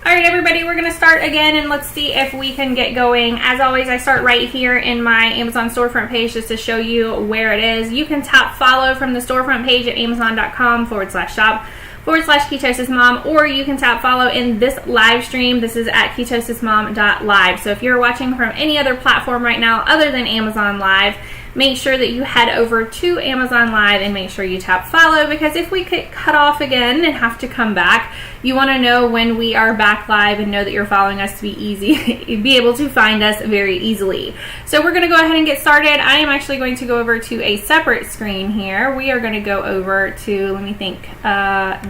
Alright everybody, we're going to start again and let's see if we can get going. As always, I start right here in my Amazon storefront page just to show you where it is. You can tap follow from the storefront page at amazon.com/shop/ketosismom, or you can tap follow in this live stream. This is at ketosismom.live. So if you're watching from any other platform right now other than Amazon Live, make sure that you head over to Amazon Live and make sure you tap follow, because if we get cut off again and have to come back, you want to know when we are back live and know that you're following us to be able to find us very easily. So we're going to go ahead and get started. I am actually going to go over to a separate screen here. We are going to go over to, let me think,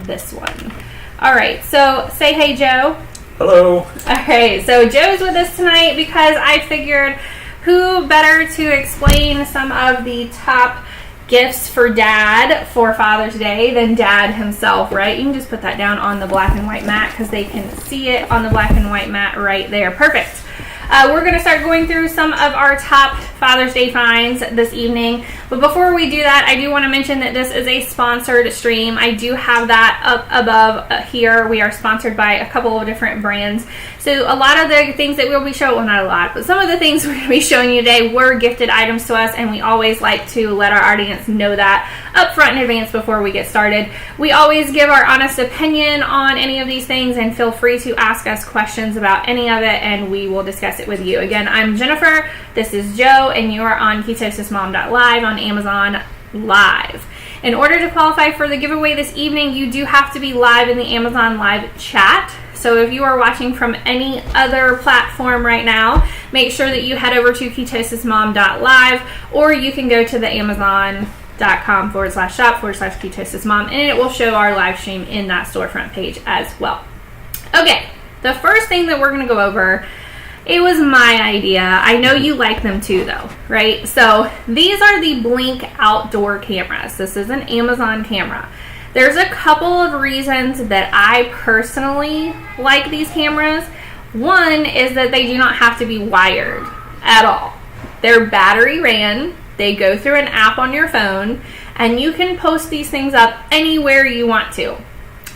this one. All right, so say hey, Joe. Hello. All right, so Joe's with us tonight because I figured who better to explain some of the top gifts for Dad for Father's Day than Dad himself, right? You can just put that down on the black and white mat because they can see it on the black and white mat right there. Perfect. We're going to start going through some of our top Father's Day finds this evening. But before we do that, I do want to mention that this is a sponsored stream. I do have that up above here. We are sponsored by a couple of different brands. So a lot of the things that we'll be showing, well, not a lot, but some of the things we're going to be showing you today were gifted items to us, and we always like to let our audience know that up front in advance before we get started. We always give our honest opinion on any of these things, and feel free to ask us questions about any of it, and we will discuss it with you. Again, I'm Jennifer, this is Joe, and you are on ketosismom.live on Amazon Live. In order to qualify for the giveaway this evening, you do have to be live in the Amazon Live chat. So if you are watching from any other platform right now, make sure that you head over to ketosismom.live, or you can go to the amazon.com/shop/ketosismom, and it will show our live stream in that storefront page as well. Okay, the first thing that we're going to go over, it was my idea. I know you like them too though, right? So these are the Blink outdoor cameras. This is an Amazon camera. There's a couple of reasons that I personally like these cameras. One is that they do not have to be wired at all. They're battery ran. They go through an app on your phone, and you can post these things up anywhere you want to.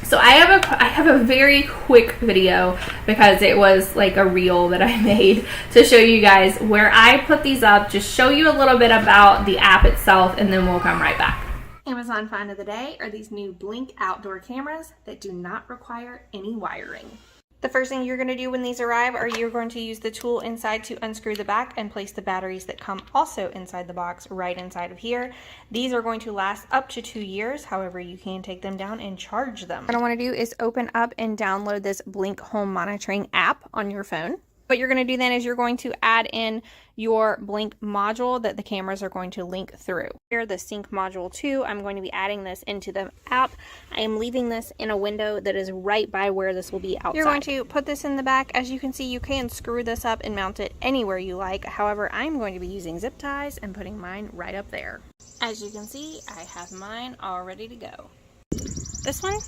So I have a very quick video, because it was like a reel that I made to show you guys where I put these up, just show you a little bit about the app itself, and then we'll come right back. Amazon find of the day are these new Blink outdoor cameras that do not require any wiring. The first thing you're going to do when these arrive are you're going to use the tool inside to unscrew the back and place the batteries that come also inside the box right inside of here. These are going to last up to 2 years. However, you can take them down and charge them. What I want to do is open up and download this Blink home monitoring app on your phone. What you're going to do then is you're going to add in your Blink module that the cameras are going to link through. Here, the sync module 2, I'm going to be adding this into the app. I am leaving this in a window that is right by where this will be outside. You're going to put this in the back. As you can see, you can screw this up and mount it anywhere you like. However, I'm going to be using zip ties and putting mine right up there. As you can see, I have mine all ready to go. This one,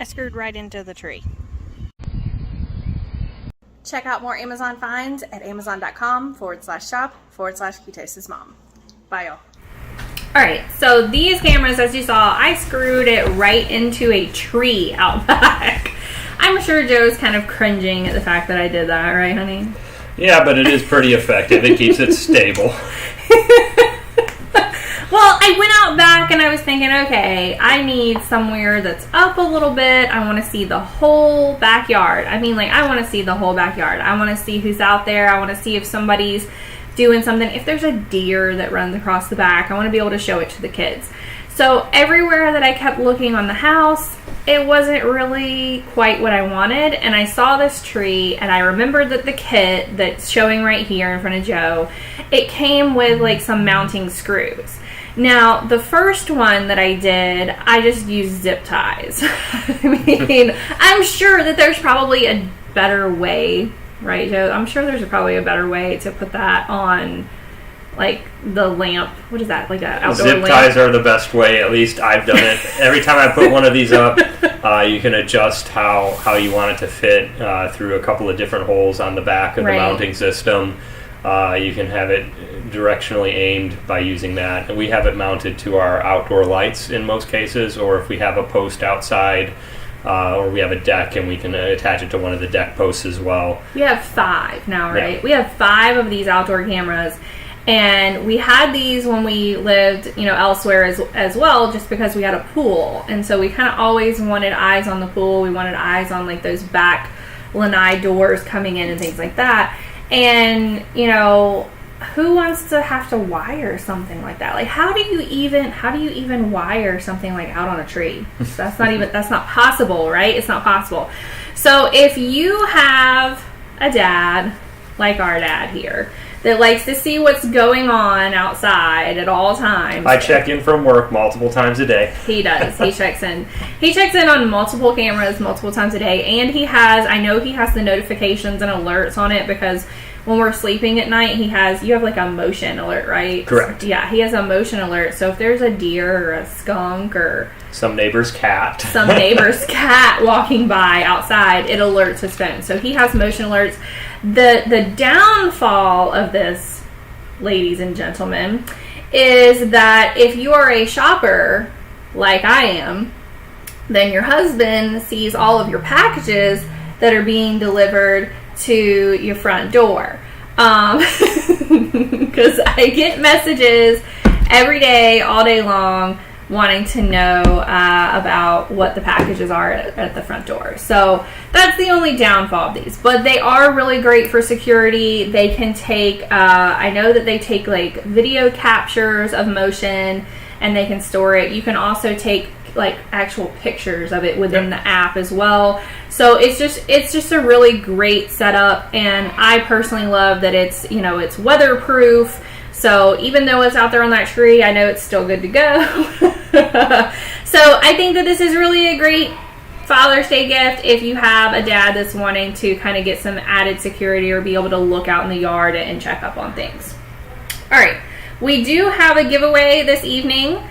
I screwed right into the tree. Check out more Amazon finds at amazon.com/shop/ketosismom. Bye, y'all. All right, so these cameras, as you saw, I screwed it right into a tree out back. I'm sure Joe's kind of cringing at the fact that I did that, right, honey? Yeah, but it is pretty effective. It keeps it stable. Well, I went out back and I was thinking, okay, I need somewhere that's up a little bit. I want to see the whole backyard. I mean, like, I want to see the whole backyard. I want to see who's out there. I want to see if somebody's doing something. If there's a deer that runs across the back, I want to be able to show it to the kids. So everywhere that I kept looking on the house, it wasn't really quite what I wanted. And I saw this tree, and I remembered that the kit that's showing right here in front of Joe, it came with like some mounting screws. Now, the first one that I did, I just used zip ties. I mean, I'm sure that there's probably a better way, right, Joe? I'm sure there's probably a better way to put that on, like, the lamp. What is that, like an outdoor lamp? Zip ties are the best way. At least I've done it. Every time I put one of these up, you can adjust how you want it to fit through a couple of different holes on the back of the mounting system. You can have it directionally aimed by using that. And we have it mounted to our outdoor lights in most cases, or if we have a post outside or we have a deck and we can attach it to one of the deck posts as well. We have 5 now, right? Yeah. We have 5 of these outdoor cameras, and we had these when we lived, elsewhere as well, just because we had a pool, and so we kind of always wanted eyes on the pool. We wanted eyes on like those back lanai doors coming in and things like that. And who wants to have to wire something like that? Like, how do you even wire something like out on a tree? That's not possible, right? It's not possible. So if you have a dad like our dad here that likes to see what's going on outside at all times. I check in from work multiple times a day. He does. He checks in. He checks in on multiple cameras multiple times a day, and I know he has the notifications and alerts on it, because when we're sleeping at night, you have like a motion alert, right? Correct. Yeah, he has a motion alert. So if there's a deer or a skunk or some neighbor's cat walking by outside, it alerts his phone. So he has motion alerts. The downfall of this, ladies and gentlemen, is that if you are a shopper like I am, then your husband sees all of your packages that are being delivered to your front door. Because I get messages every day, all day long, wanting to know about what the packages are at the front door. So that's the only downfall of these. But they are really great for security. They can take, I know that they take like video captures of motion, and they can store it. You can also take like actual pictures of it within the app as well. So it's just a really great setup, and I personally love that it's weatherproof. So even though it's out there on that tree, I know it's still good to go. So I think that this is really a great Father's Day gift if you have a dad that's wanting to kind of get some added security or be able to look out in the yard and check up on things. All right, we do have a giveaway this evening.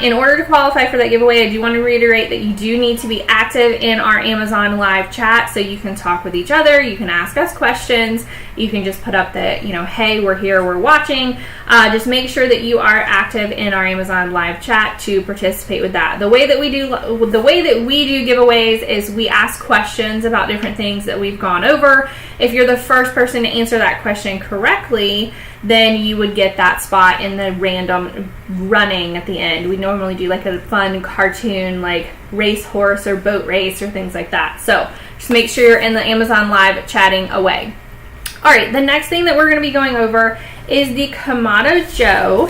In order to qualify for that giveaway, I do want to reiterate that you do need to be active in our Amazon live chat, so you can talk with each other, you can ask us questions, you can just put up that, hey, we're here, we're watching. Just make sure that you are active in our Amazon live chat to participate with that. The way that we do giveaways is we ask questions about different things that we've gone over. If you're the first person to answer that question correctly, then you would get that spot in the random running at the end. We normally do like a fun cartoon like race horse or boat race or things like that. So just make sure you're in the Amazon live chatting away. All right, the next thing that we're going to be going over is the Kamado Joe.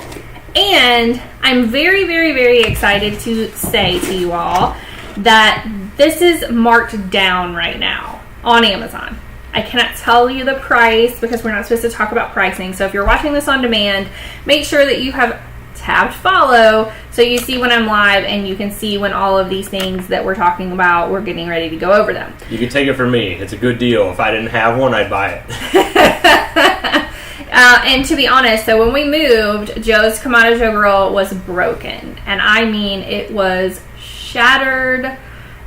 And I'm very, very, very excited to say to you all that this is marked down right now on Amazon. I cannot tell you the price because we're not supposed to talk about pricing. So if you're watching this on demand, make sure that you have tabbed follow so you see when I'm live and you can see when all of these things that we're talking about, we're getting ready to go over them. You can take it from me. It's a good deal. If I didn't have one, I'd buy it. And to be honest, so when we moved, Joe's Kamado Joe grill was broken. And I mean, it was shattered.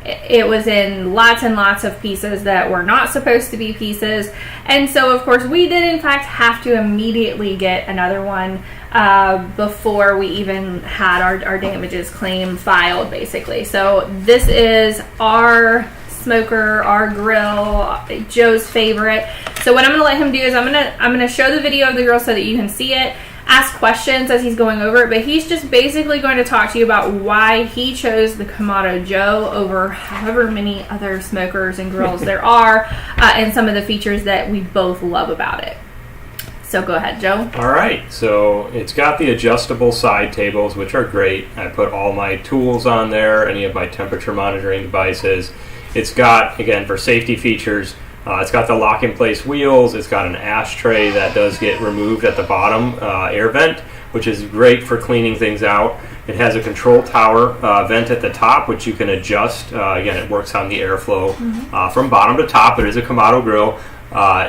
It was in lots and lots of pieces that were not supposed to be pieces. And so, of course, we did, in fact, have to immediately get another one before we even had our damages claim filed, basically. So this is our smoker, our grill, Joe's favorite. So what I'm going to let him do is I'm going to show the video of the grill so that you can see it. Ask questions as he's going over it, but he's just basically going to talk to you about why he chose the Kamado Joe over however many other smokers and grills there are, and some of the features that we both love about it. So go ahead, Joe. All right, so it's got the adjustable side tables, which are great. I put all my tools on there, any of my temperature monitoring devices. It's got, again, for safety features, it's got the lock-in-place wheels. It's got an ashtray that does get removed at the bottom air vent, which is great for cleaning things out. It has a control tower vent at the top, which you can adjust. Again, it works on the airflow from bottom to top. It is a Kamado grill.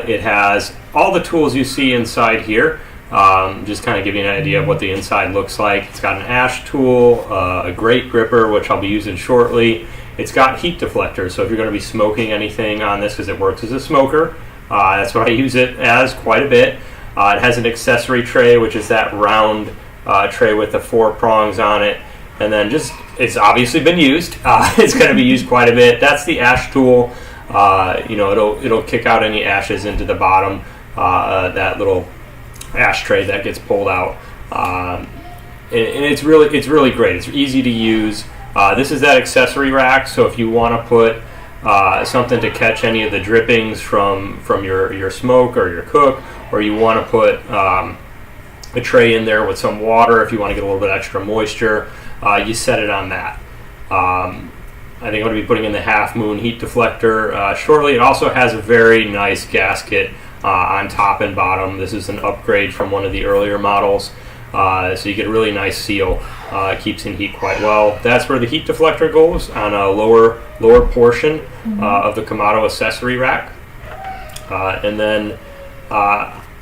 It has all the tools you see inside here. Just kind of give you an idea of what the inside looks like. It's got an ash tool, a grate gripper, which I'll be using shortly. It's got heat deflectors, so if you're going to be smoking anything on this, because it works as a smoker, that's what I use it as quite a bit. It has an accessory tray, which is that round tray with the 4 prongs on it. And then it's obviously been used. It's going to be used quite a bit. That's the ash tool. It'll kick out any ashes into the bottom, that little ashtray that gets pulled out. And it's really great. It's easy to use. This is that accessory rack, so if you want to put something to catch any of the drippings from your smoke or your cook, or you want to put a tray in there with some water if you want to get a little bit extra moisture, you set it on that. I think I'm going to be putting in the Half Moon heat deflector shortly. It also has a very nice gasket on top and bottom. This is an upgrade from one of the earlier models, so you get a really nice seal. Keeps in heat quite well. That's where the heat deflector goes, on a lower portion of the Kamado accessory rack. And then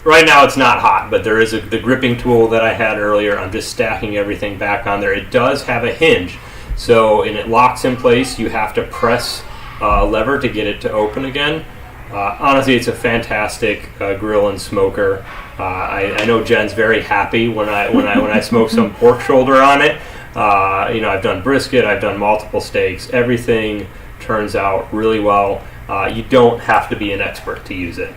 right now it's not hot, but there is the gripping tool that I had earlier. I'm just stacking everything back on there. It does have a hinge, so and it locks in place. You have to press a lever to get it to open again. Honestly, it's a fantastic grill and smoker. I know Jen's very happy when I smoke some pork shoulder on it. I've done brisket, I've done multiple steaks. Everything turns out really well. You don't have to be an expert to use it.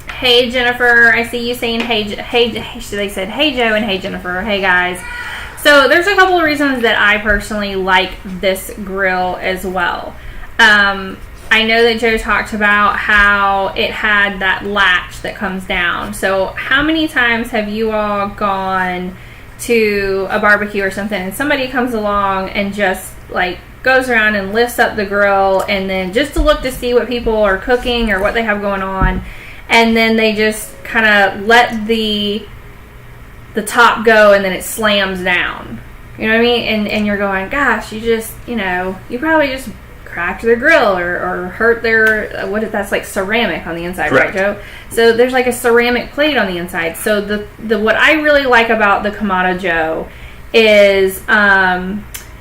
Hey Jennifer, I see you saying hey. They said hey Joe and hey Jennifer. Hey guys. So there's a couple of reasons that I personally like this grill as well. I know that Joe talked about how it had that latch that comes down. So how many times have you all gone to a barbecue or something and somebody comes along and just like goes around and lifts up the grill, and then just to look to see what people are cooking or what they have going on, and then they just kind of let the top go and then it slams down. You know what I mean? And you're going, gosh, you probably just cracked their grill or hurt their that's like ceramic on the inside. Correct. Right, Joe? So there's like a ceramic plate on the inside. So the what I really like about the Kamado Joe is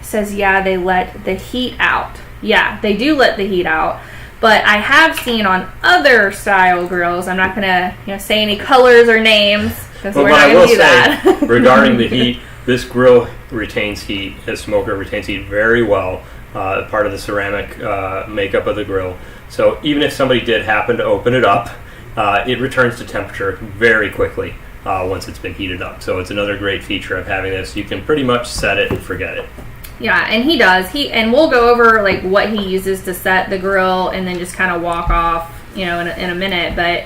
says they let the heat out. Yeah, they do let the heat out. But I have seen on other style grills, I'm not gonna say any colors or names because we're not gonna do that. Regarding the heat, this grill retains heat. This smoker retains heat very well. Part of the ceramic makeup of the grill. So even if somebody did happen to open it up, it returns to temperature very quickly once it's been heated up. So it's another great feature of having this. You can pretty much set it and forget it. Yeah, and he does. And we'll go over like what he uses to set the grill, and then just kind of walk off, in a minute. But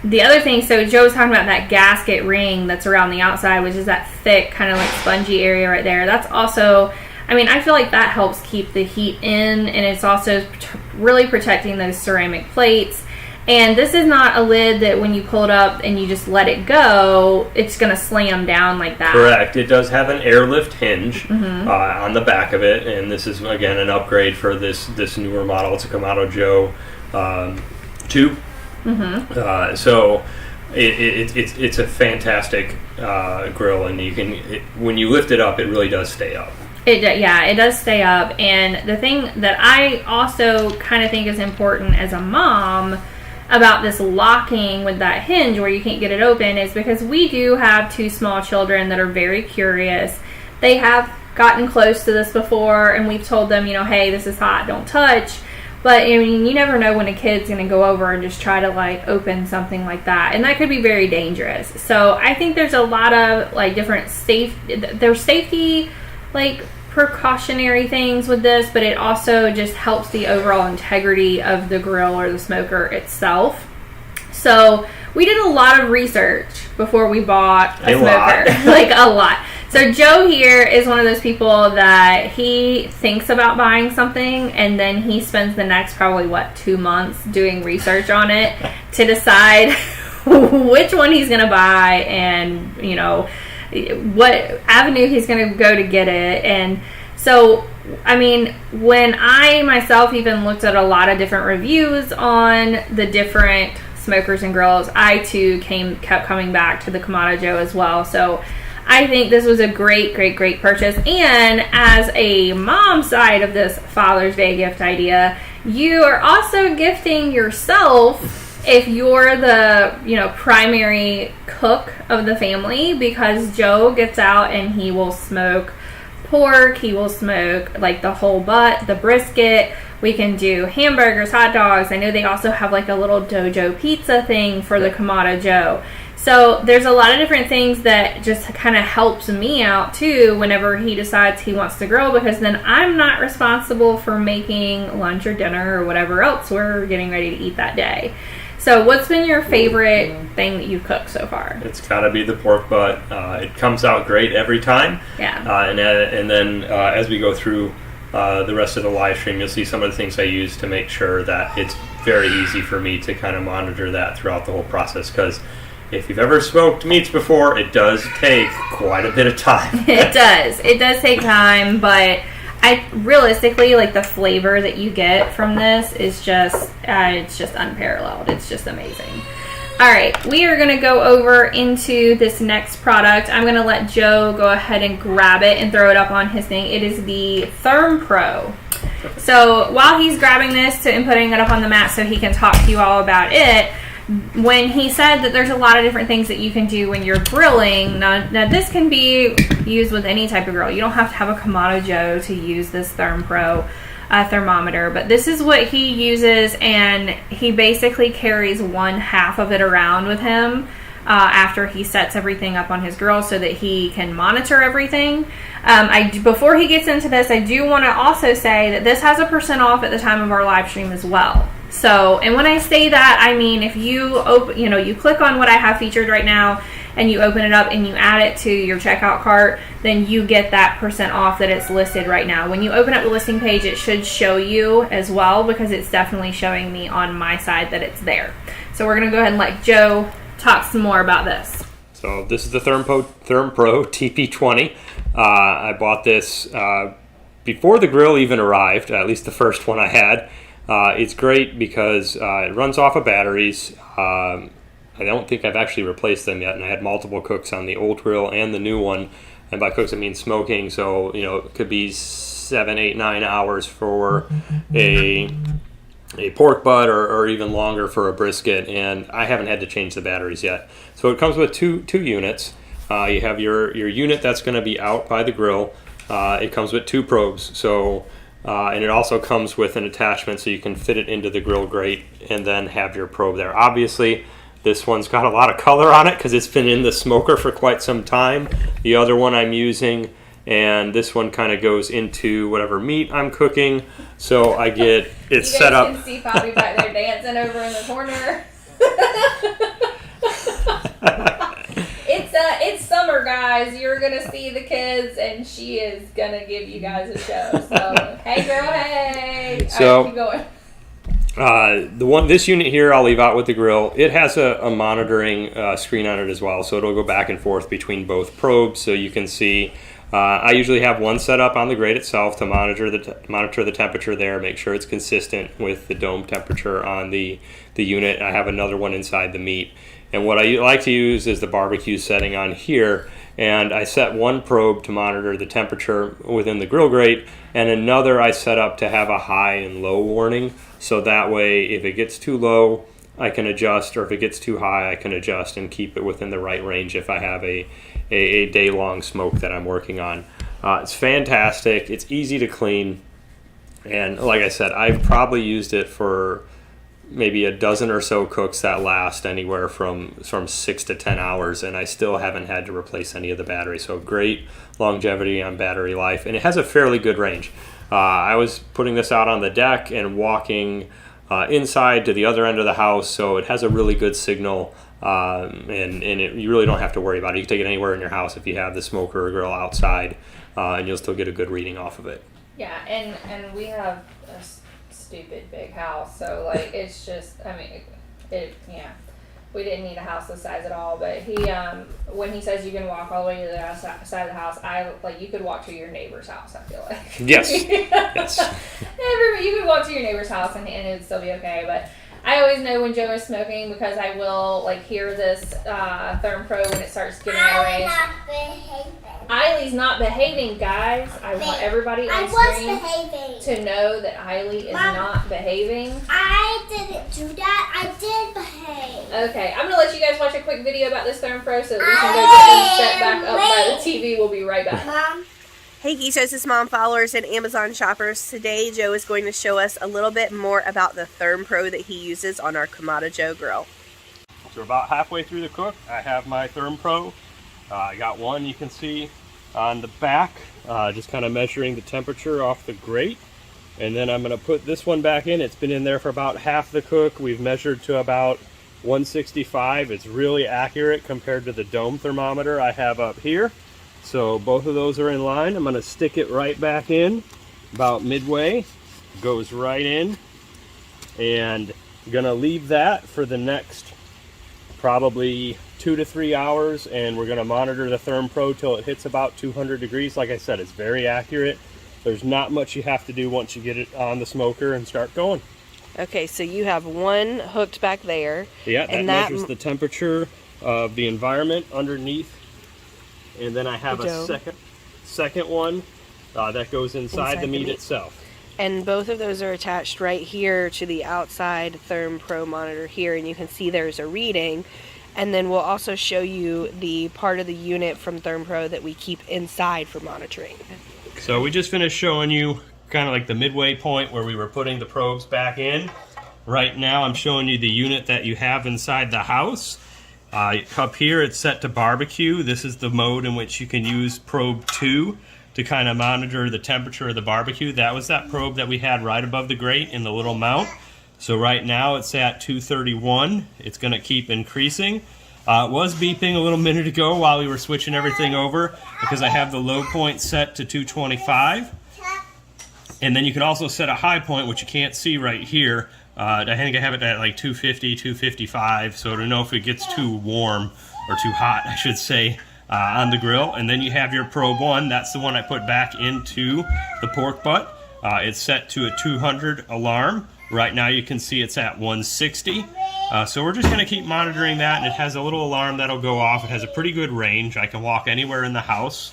the other thing, so Joe's talking about that gasket ring that's around the outside, which is that thick kind of like spongy area right there. That's also, I feel like that helps keep the heat in, and it's also really protecting those ceramic plates. And this is not a lid that when you pull it up and you just let it go, it's going to slam down like that. Correct. It does have an airlift hinge on the back of it, and this is, again, an upgrade for this newer model. It's a Kamado Joe 2. So it's a fantastic grill, and when you lift it up, it really does stay up. It does stay up. And the thing that I also kind of think is important as a mom about this locking with that hinge where you can't get it open is because we do have 2 small children that are very curious. They have gotten close to this before, and we've told them, hey, this is hot, don't touch. But you never know when a kid's going to go over and just try to like open something like that, and that could be very dangerous. So I think there's a lot of like different safety like precautionary things with this, but it also just helps the overall integrity of the grill or the smoker itself. So we did a lot of research before we bought a smoker. Like a lot. So Joe here is one of those people that he thinks about buying something, and then he spends the next probably 2 months doing research on it to decide which one he's going to buy and what avenue he's going to go to get it. And so when I myself even looked at a lot of different reviews on the different smokers and grills, I too kept coming back to the Kamado Joe as well. So I think this was a great purchase. And as a mom side of this Father's Day gift idea, you are also gifting yourself if you're the, primary cook of the family, because Joe gets out and he will smoke pork, he will smoke like the whole butt, the brisket. We can do hamburgers, hot dogs. I know they also have like a little dojo pizza thing for the Kamado Joe. So there's a lot of different things that just kind of helps me out too whenever he decides he wants to grill, because then I'm not responsible for making lunch or dinner or whatever else we're getting ready to eat that day. So what's been your favorite thing that you've cooked so far? It's got to be the pork butt. It comes out great every time. Yeah. And then as we go through the rest of the live stream, you'll see some of the things I use to make sure that it's very easy for me to kind of monitor that throughout the whole process, because if you've ever smoked meats before, it does take quite a bit of time. It does. It does take time, but I realistically, like, the flavor that you get from this is just, it's just unparalleled. It's just amazing. All right, we are going to go over into this next product. I'm going to let Joe go ahead and grab it and throw it up on his thing. It is the Therm Pro. So while he's grabbing this and putting it up on the mat so he can talk to you all about it, when he said that there's a lot of different things that you can do when you're grilling, now this can be used with any type of grill. You don't have to have a Kamado Joe to use this Therm Pro thermometer, but this is what he uses, and he basically carries 1/2 of it around with him after he sets everything up on his grill so that he can monitor everything. Before he gets into this, I do want to also say that this has a % off at the time of our live stream as well. So, and when I say that, I mean if you open, you click on what I have featured right now and you open it up and you add it to your checkout cart, then you get that % off that it's listed right now. When you open up the listing page, it should show you as well, because it's definitely showing me on my side that it's there. So we're going to go ahead and let Joe talk some more about this. So this is the Therm Pro TP20. I bought this before the grill even arrived, at least the first one I had. It's great because it runs off of batteries. I don't think I've actually replaced them yet, and I had multiple cooks on the old grill and the new one. And by cooks I mean smoking, so it could be 7, 8, 9 hours for a pork butt, or even longer for a brisket, and I haven't had to change the batteries yet. So it comes with two units. You have your unit that's going to be out by the grill. It comes with 2 probes, so and it also comes with an attachment so you can fit it into the grill grate and then have your probe there. Obviously, this one's got a lot of color on it because it's been in the smoker for quite some time. The other one I'm using, and this one kind of goes into whatever meat I'm cooking. So I get it set up. You guys can see Poppy back there dancing over in the corner. It's summer, guys. You're gonna see the kids, and she is gonna give you guys a show. So hey, girl, hey. So keep going. This unit here, I'll leave out with the grill. It has a monitoring screen on it as well, so it'll go back and forth between both probes, so you can see. I usually have one set up on the grate itself to monitor the temperature there, make sure it's consistent with the dome temperature on the unit. I have another one inside the meat. And what I like to use is the barbecue setting on here, and I set one probe to monitor the temperature within the grill grate, and another I set up to have a high and low warning, so that way if it gets too low I can adjust, or if it gets too high I can adjust and keep it within the right range if I have a day-long smoke that I'm working on. It's fantastic, it's easy to clean, and like I said, I've probably used it for maybe a dozen or so cooks that last anywhere from 6 to 10 hours, and I still haven't had to replace any of the batteries. So great longevity on battery life, and it has a fairly good range. I was putting this out on the deck and walking inside to the other end of the house, so it has a really good signal, and you really don't have to worry about it. You can take it anywhere in your house if you have the smoker or grill outside, and you'll still get a good reading off of it. Yeah, and we have a stupid big house, so like it's just, I mean, we didn't need a house this size at all. But he, when he says you can walk all the way to the side of the house, you could walk to your neighbor's house. I feel like yes. You could walk to your neighbor's house and it would still be okay. But I always know when Joe is smoking because I will hear this Therm Pro when it starts getting out of range. Eileen's not behaving, guys. I want everybody on screen to know that Eileen is not behaving. I didn't do that. I did behave. Okay, I'm going to let you guys watch a quick video about this Therm Pro so that we can go get them set back up by the TV. We'll be right back. Mom. Hey Geesos, Mom followers and Amazon shoppers. Today Joe is going to show us a little bit more about the Therm Pro that he uses on our Kamado Joe grill. So we're about halfway through the cook. I have my Therm Pro. I got one you can see on the back, just kind of measuring the temperature off the grate. And then I'm going to put this one back in. It's been in there for about half the cook. We've measured to about 165. It's really accurate compared to the dome thermometer I have up here. So both of those are in line. I'm going to stick it right back in about midway. Goes right in. And I'm going to leave that for the next probably 2 to 3 hours, and we're going to monitor the Therm Pro till it hits about 200 degrees. Like I said, it's very accurate. There's not much you have to do once you get it on the smoker and start going. Okay, so you have one hooked back there. Yeah, that measures the temperature of the environment underneath. And then I have a second one that goes inside the meat itself. And both of those are attached right here to the outside Therm Pro monitor here, and you can see there's a reading. And then we'll also show you the part of the unit from Therm Pro that we keep inside for monitoring. So we just finished showing you kind of like the midway point where we were putting the probes back in. Right now I'm showing you the unit that you have inside the house. Up here it's set to barbecue. This is the mode in which you can use probe 2 to kind of monitor the temperature of the barbecue. That was that probe that we had right above the grate in the little mount. So right now it's at 231. It's going to keep increasing. It was beeping a little minute ago while we were switching everything over because I have the low point set to 225. And then you can also set a high point, which you can't see right here. I think I have it at like 250, 255, so to know if it gets too warm, or too hot, I should say, on the grill. And then you have your probe 1. That's the one I put back into the pork butt. It's set to a 200 alarm. Right now you can see it's at 160. So we're just going to keep monitoring that, and it has a little alarm that'll go off. It has a pretty good range. I can walk anywhere in the house,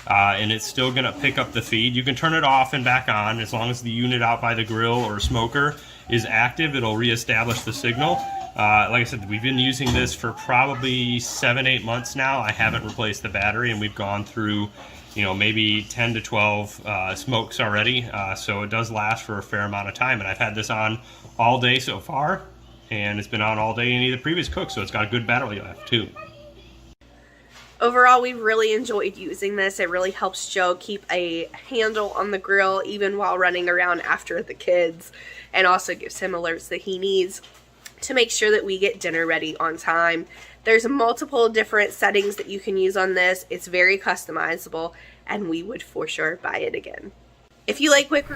and it's still going to pick up the feed. You can turn it off and back on as long as the unit out by the grill or smoker is active. It'll reestablish the signal. Like I said, we've been using this for probably 7-8 months now. I haven't replaced the battery, and we've gone through, you know, maybe 10 to 12 smokes already. So it does last for a fair amount of time, and I've had this on all day so far, and it's been on all day in any of the previous cooks, so it's got a good battery life too. Overall, we've really enjoyed using this. It really helps Joe keep a handle on the grill even while running around after the kids, and also gives him alerts that he needs to make sure that we get dinner ready on time. There's multiple different settings that you can use on this. It's very customizable, and we would for sure buy it again. If you like quick...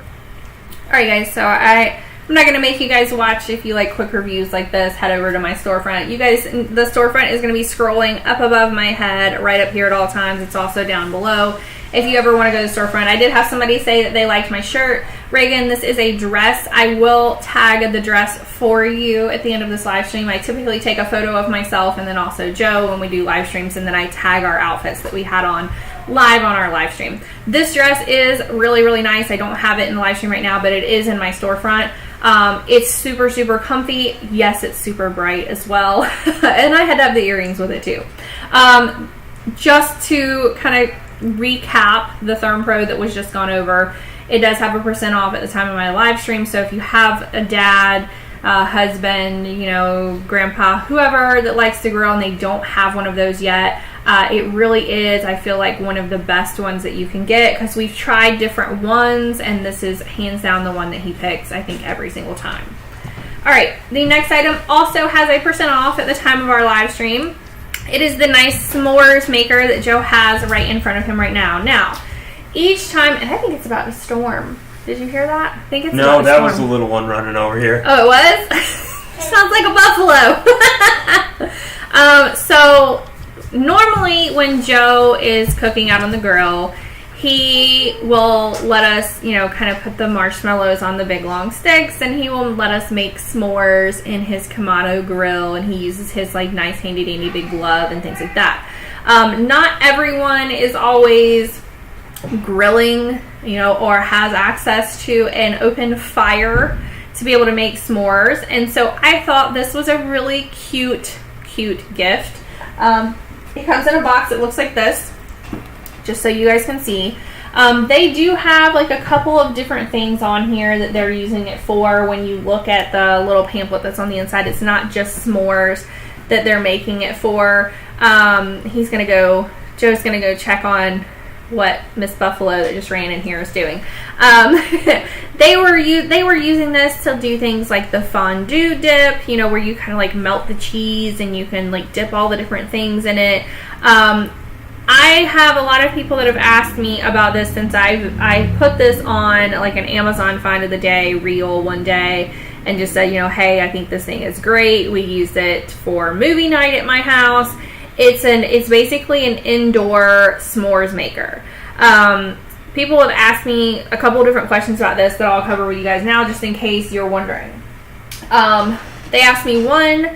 Alright guys, so I'm not going to make you guys watch. If you like quick reviews like this, head over to my storefront. You guys, the storefront is going to be scrolling up above my head, right up here at all times. It's also down below. If you ever want to go to the storefront, I did have somebody say that they liked my shirt. Reagan, this is a dress. I will tag the dress for you at the end of this live stream. I typically take a photo of myself and then also Joe when we do live streams, and then I tag our outfits that we had on live on our live stream. This dress is really, really nice. I don't have it in the live stream right now, but it is in my storefront. It's super, super comfy. Yes, it's super bright as well. And I had to have the earrings with it too. Just to kind of recap the Therm Pro that was just gone over, it does have a % off at the time of my live stream. So if you have a dad, husband, you know, grandpa, whoever that likes to grill and they don't have one of those yet, it really is, I feel like, one of the best ones that you can get, because we've tried different ones and this is hands down the one that he picks, I think, every single time. Alright, the next item also has a % off at the time of our live stream. It is the nice s'mores maker that Joe has right in front of him right now. Now, each time, and I think it's about to storm. Did you hear that? I think it's No, that was the little one running over here. Oh, it was? Sounds like a buffalo. So, normally when Joe is cooking out on the grill, he will let us, you know, kind of put the marshmallows on the big long sticks, and he will let us make s'mores in his Kamado grill, and he uses his like nice handy dandy big glove and things like that. Not everyone is always grilling, you know, or has access to an open fire to be able to make s'mores. And so I thought this was a really cute gift. It comes in a box that looks like this, just so you guys can see. They do have like a couple of different things on here that they're using it for. When you look at the little pamphlet that's on the inside, it's not just s'mores that they're making it for. Joe's gonna go check on what Miss Buffalo that just ran in here is doing. They were using this to do things like the fondue dip, you know, where you kind of like melt the cheese and you can like dip all the different things in it. I have a lot of people that have asked me about this since I put this on like an Amazon find of the day reel one day and just said, you know, hey, I think this thing is great. We used it for movie night at my house. It's basically an indoor s'mores maker. People have asked me a couple of different questions about this that I'll cover with you guys now, just in case you're wondering. They asked me, one,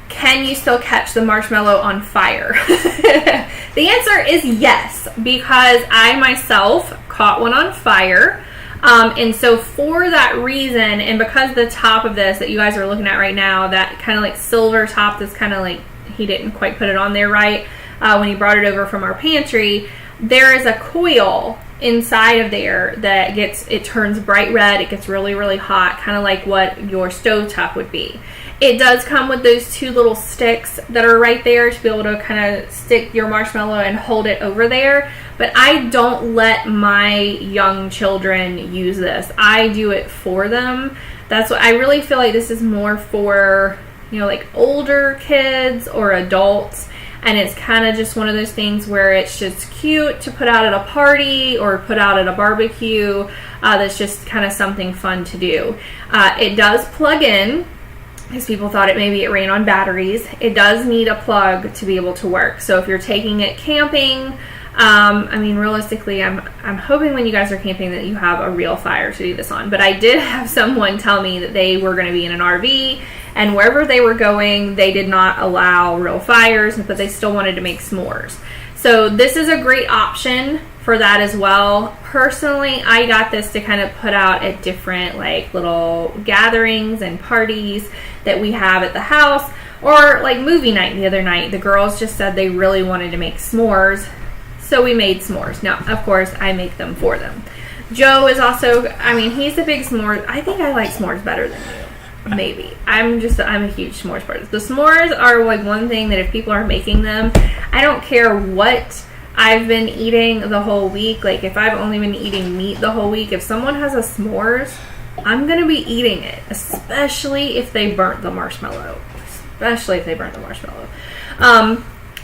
can you still catch the marshmallow on fire? The answer is yes, because I myself caught one on fire. And so for that reason, and because the top of this that you guys are looking at right now, that kind of like silver top that's kind of like, he didn't quite put it on there right when he brought it over from our pantry, there is a coil inside of there that it turns bright red. It gets really, really hot, kind of like what your stovetop would be. It does come with those two little sticks that are right there to be able to kind of stick your marshmallow and hold it over there. But I don't let my young children use this. I do it for them. That's what I really feel like this is more for, you know, like older kids or adults. And it's kind of just one of those things where it's just cute to put out at a party or put out at a barbecue. That's just kind of something fun to do. It does plug in, because people thought it ran on batteries. It does need a plug to be able to work. So if you're taking it camping, I mean, realistically, I'm hoping when you guys are camping that you have a real fire to do this on. But I did have someone tell me that they were going to be in an RV, and wherever they were going, they did not allow real fires, but they still wanted to make s'mores. So this is a great option for that as well. Personally, I got this to kind of put out at different like little gatherings and parties that we have at the house, or like movie night the other night. The girls just said they really wanted to make s'mores, so we made s'mores. Now, of course, I make them for them. Joe is also, I mean, he's a big s'mores. I think I like s'mores better than you. Maybe. I'm a huge s'mores person. The s'mores are like one thing that if people are making them, I don't care what I've been eating the whole week. Like if I've only been eating meat the whole week, if someone has a s'mores, I'm going to be eating it, especially if they burnt the marshmallow.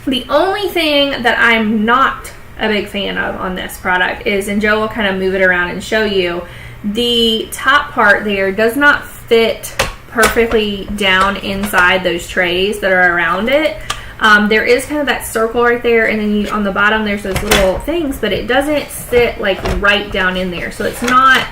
The only thing that I'm not a big fan of on this product is, and Joe will kind of move it around and show you, the top part there does not fit perfectly down inside those trays that are around it. There is kind of that circle right there, and then on the bottom there's those little things, but it doesn't sit like right down in there, so it's not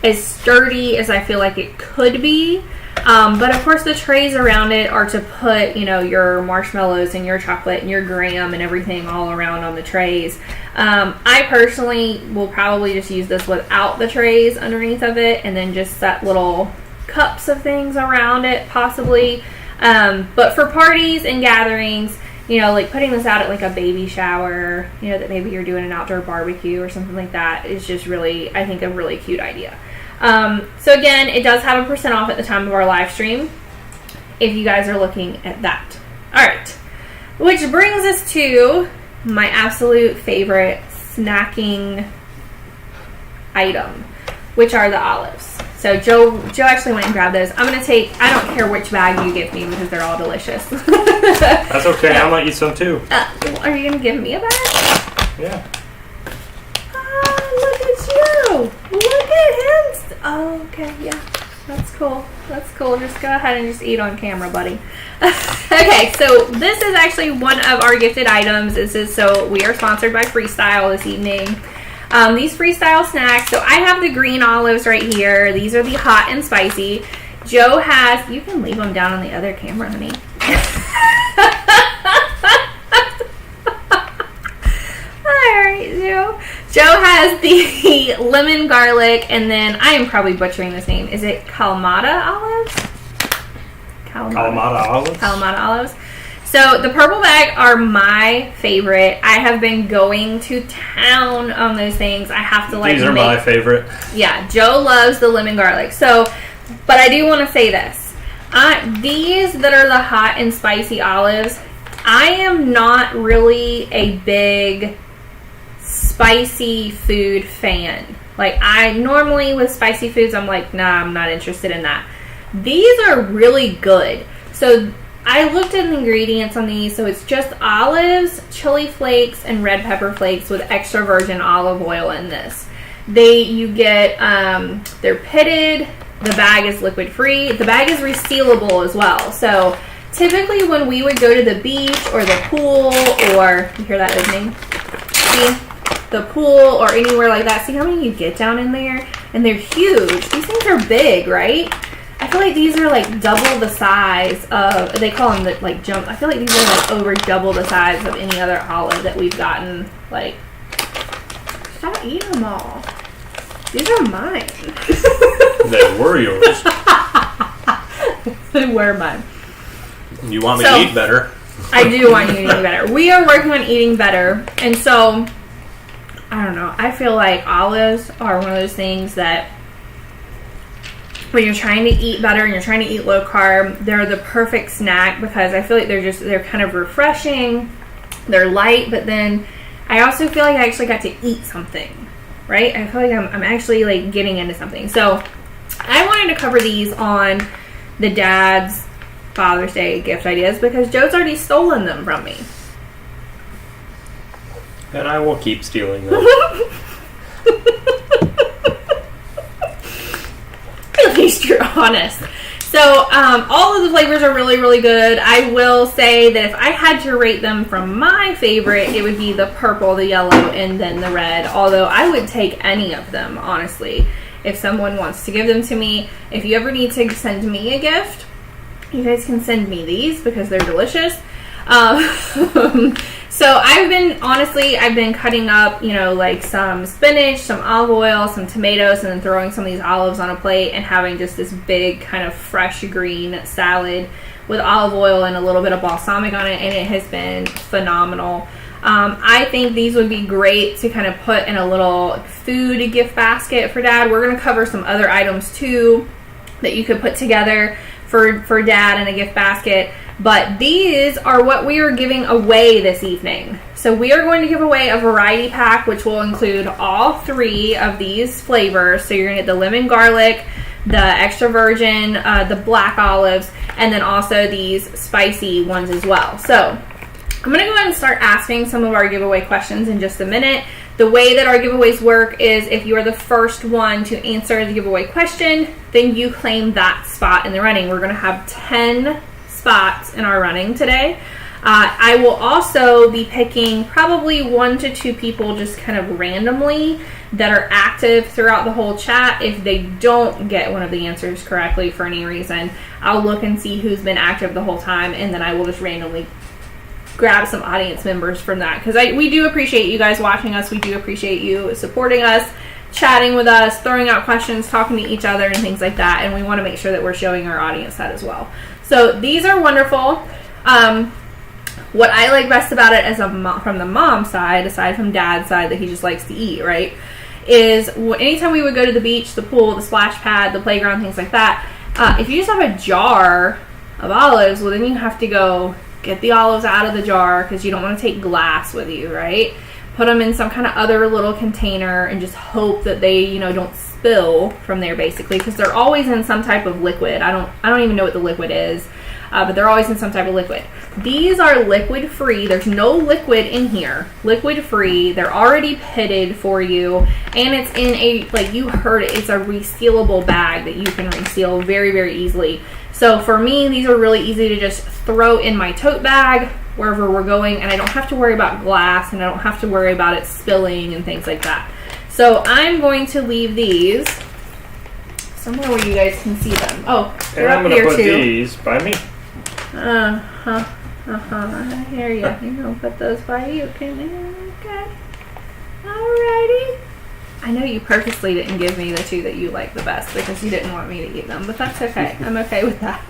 as sturdy as I feel like it could be. But of course the trays around it are to put, you know, your marshmallows and your chocolate and your graham and everything all around on the trays. I personally will probably just use this without the trays underneath of it, and then just set little cups of things around it possibly. But for parties and gatherings, you know, like putting this out at like a baby shower, you know, that maybe you're doing an outdoor barbecue or something like that, is just really, I think, a really cute idea. So again, it does have a % off at the time of our live stream, if you guys are looking at that. All right, which brings us to my absolute favorite snacking item, which are the olives. So Joe actually went and grabbed those. I'm gonna take, I don't care which bag you give me because they're all delicious. That's okay, I might eat some too. Are you gonna give me a bag? Yeah. Look at you! Look at him! Oh, okay, yeah. That's cool. That's cool. Just go ahead and just eat on camera, buddy. Okay, so this is actually one of our gifted items. So we are sponsored by Freestyle this evening. These Freestyle snacks. So I have the green olives right here. These are the hot and spicy. Joe has, you can leave them down on the other camera, honey. All right, Joe. Joe. Joe has the lemon garlic, and then I am probably butchering this name. Is it Kalamata olives? Kalamata olives. So the purple bag are my favorite. I have been going to town on those things. I have to These are my favorite. Yeah, Joe loves the lemon garlic. So, but I do want to say this. These that are the hot and spicy olives, I am not really a big spicy food fan. Like, I normally with spicy foods, I'm like, nah, I'm not interested in that. These are really good. So I looked at the ingredients on these. So it's just olives, chili flakes, and red pepper flakes with extra virgin olive oil in this. You get, they're pitted. The bag is liquid free. The bag is resealable as well. So typically when we would go to the beach or the pool, or you hear that opening? See? The pool or anywhere like that. See how many you get down in there? And they're huge. These things are big, right? I feel like these are like double the size of, they call them like jump. I feel like these are like over double the size of any other olive that we've gotten. Like, stop eating them all. These are mine. They were yours. They were mine. You want me to eat better? I do want you to eat better. We are working on eating better. And so, I don't know. I feel like olives are one of those things that when you're trying to eat better and you're trying to eat low carb, they're the perfect snack because I feel like they're kind of refreshing. They're light, but then I also feel like I actually got to eat something. Right? I feel like I'm actually like getting into something. So I wanted to cover these on the Dad's Father's Day gift ideas because Joe's already stolen them from me. And I will keep stealing them. At least you're honest. So all of the flavors are really, really good. I will say that if I had to rate them from my favorite, it would be the purple, the yellow, and then the red. Although I would take any of them, honestly, if someone wants to give them to me. If you ever need to send me a gift, you guys can send me these because they're delicious. So I've been cutting up, like some spinach, some olive oil, some tomatoes, and then throwing some of these olives on a plate and having just this big kind of fresh green salad with olive oil and a little bit of balsamic on it, and it has been phenomenal. I think these would be great to kind of put in a little food gift basket for Dad. We're going to cover some other items too that you could put together for Dad in a gift basket. But these are what we are giving away this evening. So we are going to give away a variety pack, which will include all 3 of these flavors. So you're going to get the lemon garlic, the extra virgin, the black olives, and then also these spicy ones as well. So I'm going to go ahead and start asking some of our giveaway questions in just a minute. The way that our giveaways work is if you are the first one to answer the giveaway question, then you claim that spot in the running. We're going to have 10 spots in our running today. I will also be picking probably 1 to 2 people just kind of randomly that are active throughout the whole chat. If they don't get one of the answers correctly for any reason, I'll look and see who's been active the whole time, and then I will just randomly grab some audience members from that, because we do appreciate you guys watching us. We do appreciate you supporting us, chatting with us, throwing out questions, talking to each other and things like that, and we want to make sure that we're showing our audience that as well. So these are wonderful. What I like best about it as from the mom side, aside from Dad's side that he just likes to eat, right, is anytime we would go to the beach, the pool, the splash pad, the playground, things like that, if you just have a jar of olives, well, then you have to go get the olives out of the jar because you don't want to take glass with you, right? Put them in some kind of other little container and just hope that they, don't spill from there, basically, because they're always in some type of liquid. I don't even know what the liquid is, but they're always in some type of liquid. These are liquid free. There's no liquid in here. Liquid free. They're already pitted for you, and it's in a, like you heard it, it's a resealable bag that you can reseal very, very easily. So for me, these are really easy to just throw in my tote bag wherever we're going, and I don't have to worry about glass, and I don't have to worry about it spilling and things like that. So I'm going to leave these somewhere where you guys can see them. Oh, they're up here too. And I'm going to put these by me. I hear you. You're going to put those by you, can you? Okay. All I know you purposely didn't give me the 2 that you like the best because you didn't want me to eat them, but that's okay. I'm okay with that.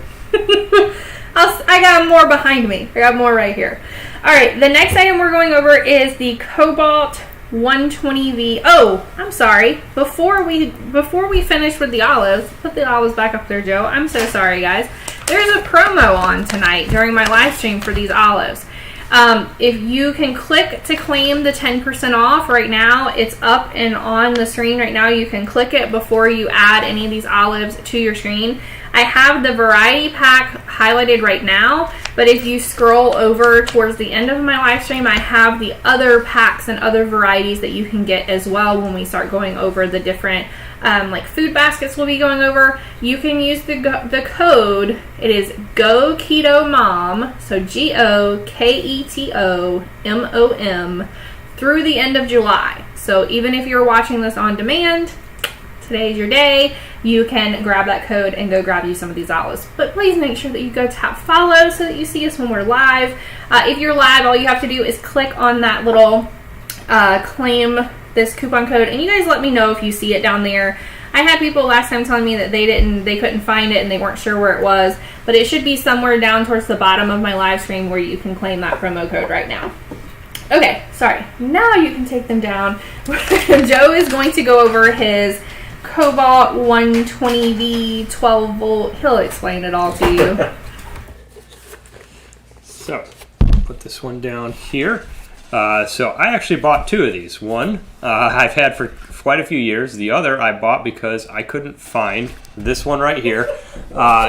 I got more behind me. I got more right here. All right, the next item we're going over is the Cobalt 120V. Oh, I'm sorry. Before we finish with the olives, put the olives back up there, Joe. I'm so sorry, guys. There's a promo on tonight during my live stream for these olives. If you can click to claim the 10% off right now, it's up and on the screen right now. You can click it before you add any of these olives to your screen. I have the variety pack highlighted right now, but if you scroll over towards the end of my live stream, I have the other packs and other varieties that you can get as well when we start going over the different like food baskets we'll be going over. You can use the code. It is Go Keto Mom, so GOKETOMOM through the end of July. So even if you're watching this on demand, today's your day. You can grab that code and go grab you some of these olives. But please make sure that you go tap follow so that you see us when we're live. If you're live, all you have to do is click on that little claim this coupon code, and you guys let me know if you see it down there. I had people last time telling me that they couldn't find it and they weren't sure where it was, but it should be somewhere down towards the bottom of my live stream where you can claim that promo code right now. Okay, sorry. Now you can take them down. Joe is going to go over his Cobalt 120V 12 volt. He'll explain it all to you. So, put this one down here. So I actually bought 2 of these. One I've had for quite a few years. The other I bought because I couldn't find this one right here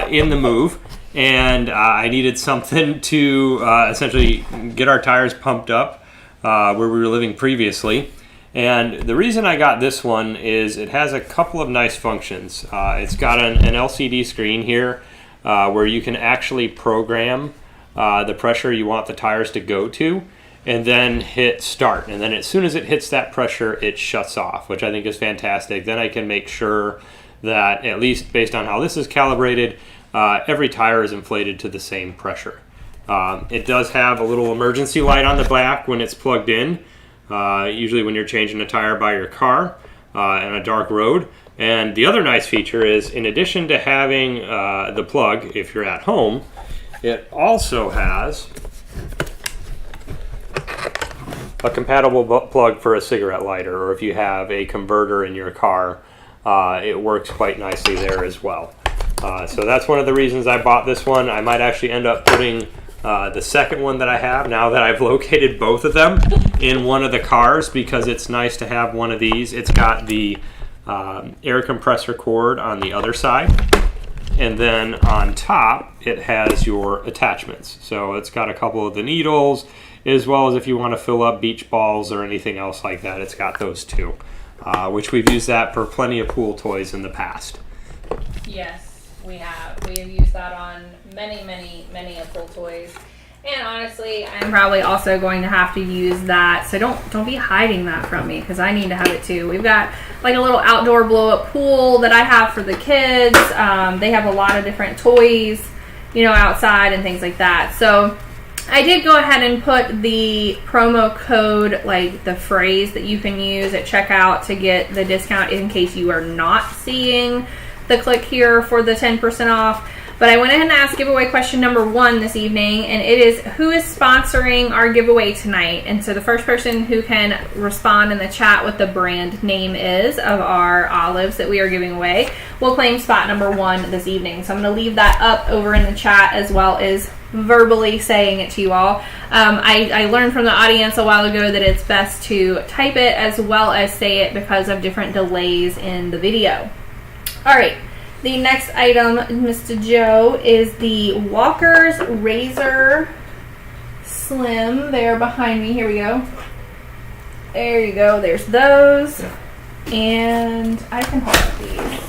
in the move. And I needed something to essentially get our tires pumped up where we were living previously. And the reason I got this one is it has a couple of nice functions. It's got an LCD screen here where you can actually program the pressure you want the tires to go to, and then hit start. And then as soon as it hits that pressure, it shuts off, which I think is fantastic. Then I can make sure that, at least based on how this is calibrated, every tire is inflated to the same pressure. It does have a little emergency light on the back when it's plugged in, usually when you're changing a tire by your car on a dark road. And the other nice feature is, in addition to having the plug if you're at home, it also has a compatible plug for a cigarette lighter, or if you have a converter in your car, it works quite nicely there as well. So that's one of the reasons I bought this one. I might actually end up putting the second one that I have, now that I've located both of them, in one of the cars, because it's nice to have one of these. It's got the air compressor cord on the other side, and then on top it has your attachments. So it's got a couple of the needles, as well as if you want to fill up beach balls or anything else like that, it's got those too, which we've used that for plenty of pool toys in the past. Yes, we have. We have used that on many of pool toys. And honestly, I'm probably also going to have to use that. So don't be hiding that from me, because I need to have it too. We've got like a little outdoor blow-up pool that I have for the kids. They have a lot of different toys, you know, outside and things like that. So I did go ahead and put the promo code, like the phrase that you can use at checkout to get the discount, in case you are not seeing the click here for the 10% off. But I went ahead and asked giveaway question number 1 this evening, and it is, who is sponsoring our giveaway tonight? And so the first person who can respond in the chat what the brand name is of our olives that we are giving away will claim spot number 1 this evening. So I'm going to leave that up over in the chat, as well as verbally saying it to you all. I learned from the audience a while ago that it's best to type it as well as say it because of different delays in the video. All right. The next item, Mr. Joe, is the Walker's Razor Slim. They're behind me. Here we go. There you go. There's those. And I can hold up these.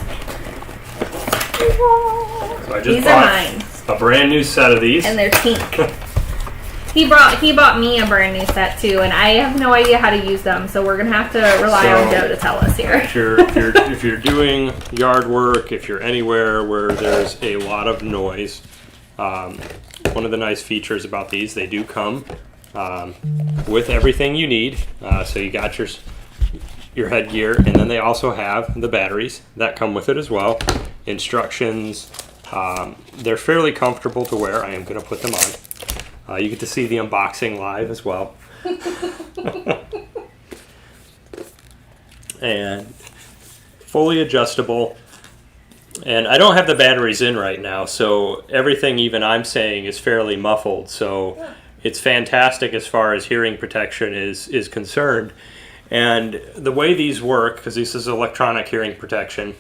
So I just These bought are mine. a brand new set of these. And they're pink. He bought me a brand new set too, and I have no idea how to use them, so we're gonna have to rely on Joe to tell us here. If you're doing yard work, if you're anywhere where there's a lot of noise, one of the nice features about these, they do come with everything you need. So you got your your headgear, and then they also have the batteries that come with it as well. Instructions. They're fairly comfortable to wear. I am going to put them on. You get to see the unboxing live as well. And fully adjustable. And I don't have the batteries in right now, so everything even I'm saying is fairly muffled. So it's fantastic as far as hearing protection is concerned. And the way these work, because this is electronic hearing protection,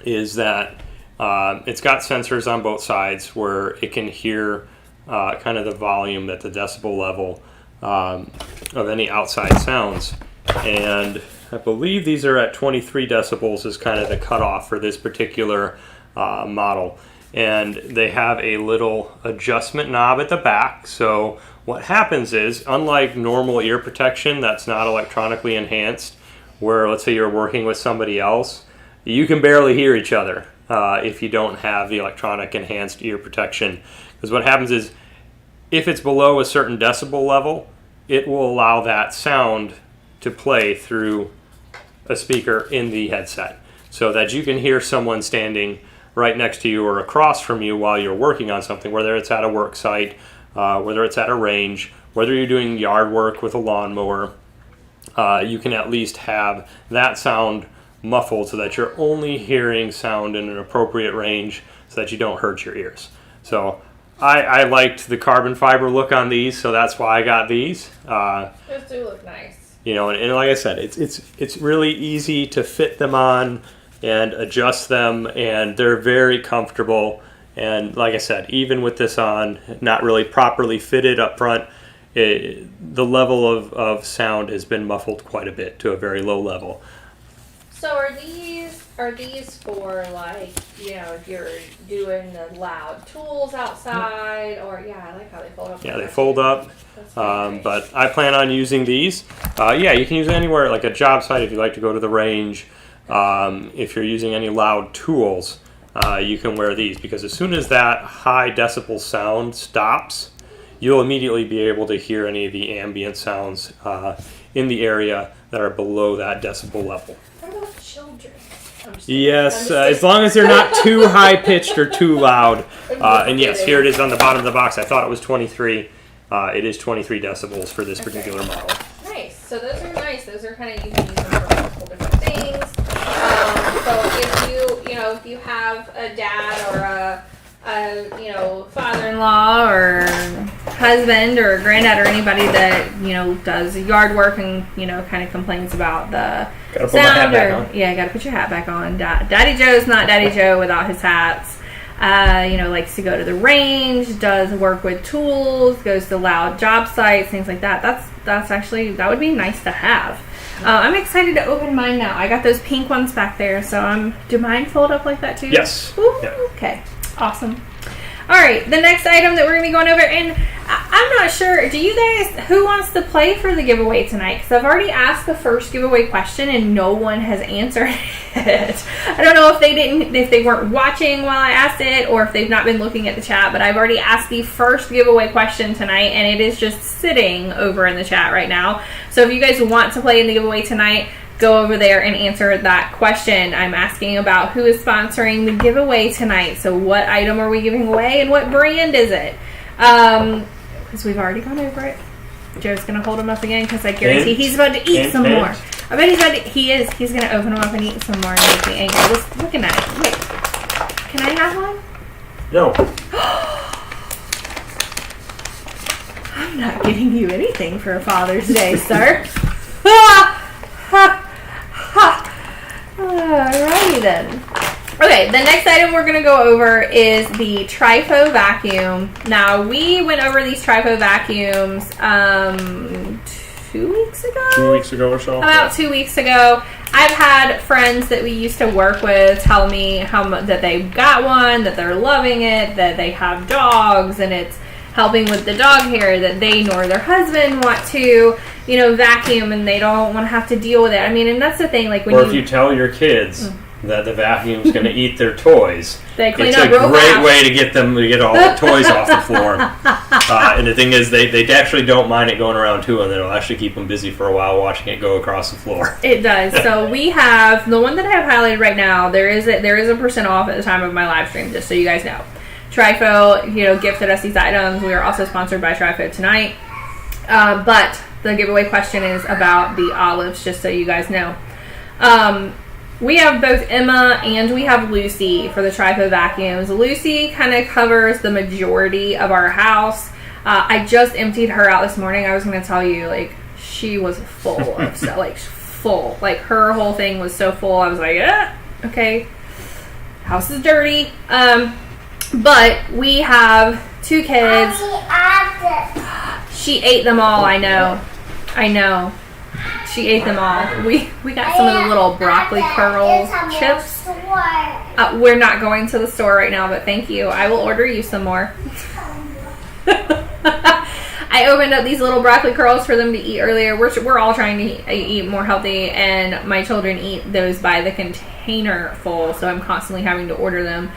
is that it's got sensors on both sides where it can hear kind of the volume at the decibel level of any outside sounds. And I believe these are at 23 decibels is kind of the cutoff for this particular model. And they have a little adjustment knob at the back. So what happens is, unlike normal ear protection that's not electronically enhanced, where let's say you're working with somebody else, you can barely hear each other if you don't have the electronic enhanced ear protection. Because what happens is, if it's below a certain decibel level, it will allow that sound to play through a speaker in the headset, so that you can hear someone standing right next to you or across from you while you're working on something, whether it's at a work site, whether it's at a range, whether you're doing yard work with a lawnmower. You can at least have that sound muffled so that you're only hearing sound in an appropriate range so that you don't hurt your ears. So I liked the carbon fiber look on these, so that's why I got these. Those do look nice. You know, and like I said, it's really easy to fit them on and adjust them, and they're very comfortable. And like I said, even with this on, not really properly fitted up front, the level of sound has been muffled quite a bit to a very low level. So are these for, like, you know, if you're doing the loud tools outside, or I like how they fold up. Yeah, they fold up. But I plan on using these. You can use it anywhere, like a job site if you like to go to the range. If you're using any loud tools, you can wear these, because as soon as that high decibel sound stops, you'll immediately be able to hear any of the ambient sounds in the area that are below that decibel level. What about children? Yes, as long as they're not too high-pitched or too loud. And yes, here it is on the bottom of the box. I thought it was 23. It is 23 decibels for this particular model. Nice. So those are nice. Those are kind of, you can use them for multiple different things. So if you have a dad or a father-in-law or husband or granddad or anybody that, does yard work and, kind of complains about the Gotta put sound, my hat back on. Yeah, gotta put your hat back on. Daddy Joe's not Daddy Joe without his hats. Likes to go to the range, does work with tools, goes to loud job sites, things like that. That's actually, that would be nice to have. I'm excited to open mine now. I got those pink ones back there, so do mine fold up like that too? Yes. Ooh, Yeah. Okay. Awesome. All right, the next item that we're going to be going over, and I'm not sure, who wants to play for the giveaway tonight? Because I've already asked the first giveaway question and no one has answered it. I don't know if they weren't watching while I asked it, or if they've not been looking at the chat, but I've already asked the first giveaway question tonight, and it is just sitting over in the chat right now. So if you guys want to play in the giveaway tonight, go over there and answer that question. I'm asking about who is sponsoring the giveaway tonight. So what item are we giving away and what brand is it? Because we've already gone over it. Joe's going to hold them up again because I guarantee he's about to eat some more. I bet he's about to, he's going to open them up and eat some more and make me angry. Just looking at it. Wait, can I have one? No. I'm not getting you anything for Father's Day, sir. Alrighty then. Okay, the next item we're going to go over is the Trifo vacuum. Now, we went over these Trifo vacuums 2 weeks ago? 2 weeks ago or so. About 2 weeks ago. I've had friends that we used to work with tell me that they got one, that they're loving it, that they have dogs, and it's helping with the dog hair, that they nor their husband want to, vacuum, and they don't want to have to deal with it. I mean, and that's the thing, like when or if you tell your kids, that the vacuum's going to eat their toys. They clean It's up a real great fast. way to get all the toys off the floor. And the thing is, they actually don't mind it going around too, and it'll actually keep them busy for a while watching it go across the floor. It does. So we have the one that I have highlighted right now. There is a percent off at the time of my live stream, just so you guys know. Trifo, gifted us these items. We are also sponsored by Trifo tonight. But the giveaway question is about the olives, just so you guys know. We have both Emma and we have Lucy for the Trifo vacuums. Lucy kind of covers the majority of our house. I just emptied her out this morning. I was going to tell you, like, she was full of stuff, like, full. Like, her whole thing was so full. I was like, okay, house is dirty. But we have 2 kids. She ate them all, I know. She ate them all. We got some of the little broccoli curl chips. We're not going to the store right now, but thank you. I will order you some more. I opened up these little broccoli curls for them to eat earlier. We're all trying to eat more healthy, and my children eat those by the container full, so I'm constantly having to order them.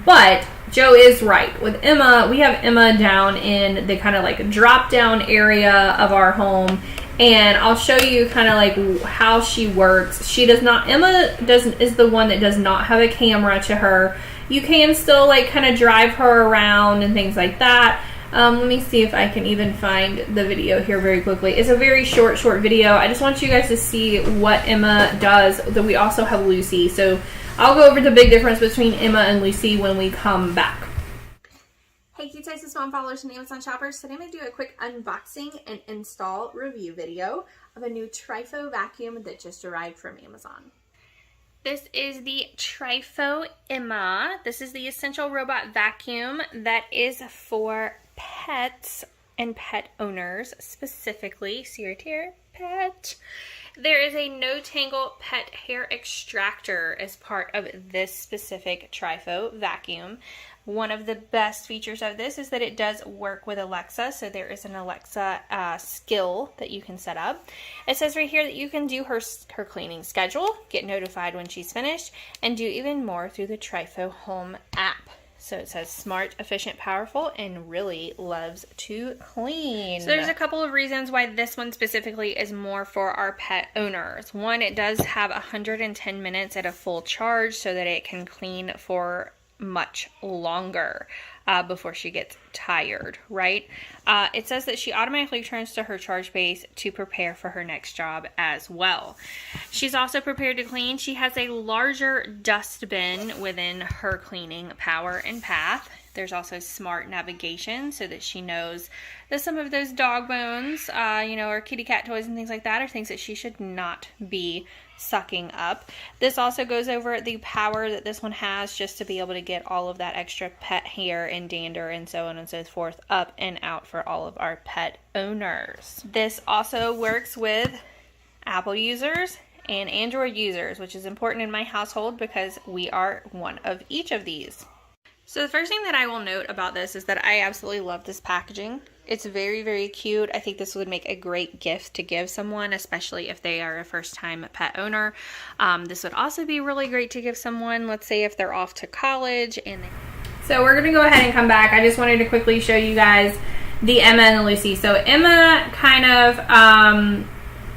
But Joe is right. With Emma, we have Emma down in the kind of like drop down area of our home. And I'll show you kind of like how she works. Emma is the one that does not have a camera to her. You can still like kind of drive her around and things like that. Let me see if I can even find the video here very quickly. It's a very short video. I just want you guys to see what Emma does. That we also have Lucy. So I'll go over the big difference between Emma and Lucy when we come back. Hey Cute Texas Mom followers and Amazon shoppers, today I'm going to do a quick unboxing and install review video of a new Trifo vacuum that just arrived from Amazon. This is the Trifo Emma. This is the Essential Robot Vacuum that is for pets and pet owners specifically. See right here, pet. There is a no-tangle pet hair extractor as part of this specific Trifo vacuum. One of the best features of this is that it does work with Alexa, so there is an Alexa skill that you can set up. It says right here that you can do her cleaning schedule, get notified when she's finished, and do even more through the Trifo Home app. So it says smart, efficient, powerful, and really loves to clean. So there's a couple of reasons why this one specifically is more for our pet owners. One, it does have 110 minutes at a full charge so that it can clean for much longer before she gets tired, right? It says that she automatically turns to her charge base to prepare for her next job as well. She's also prepared to clean. She has a larger dust bin within her cleaning power and path. There's also smart navigation so that she knows that some of those dog bones, or kitty cat toys and things like that are things that she should not be sucking up. This also goes over the power that this one has just to be able to get all of that extra pet hair and dander and so on and so forth up and out for all of our pet owners. This also works with Apple users and Android users, which is important in my household because we are one of each of these. So the first thing that I will note about this is that I absolutely love this packaging. It's very, very cute. I think this would make a great gift to give someone, especially if they are a first-time pet owner. This would also be really great to give someone, let's say if they're off to college. So we're going to go ahead and come back. I just wanted to quickly show you guys the Emma and the Lucy. So Emma kind of,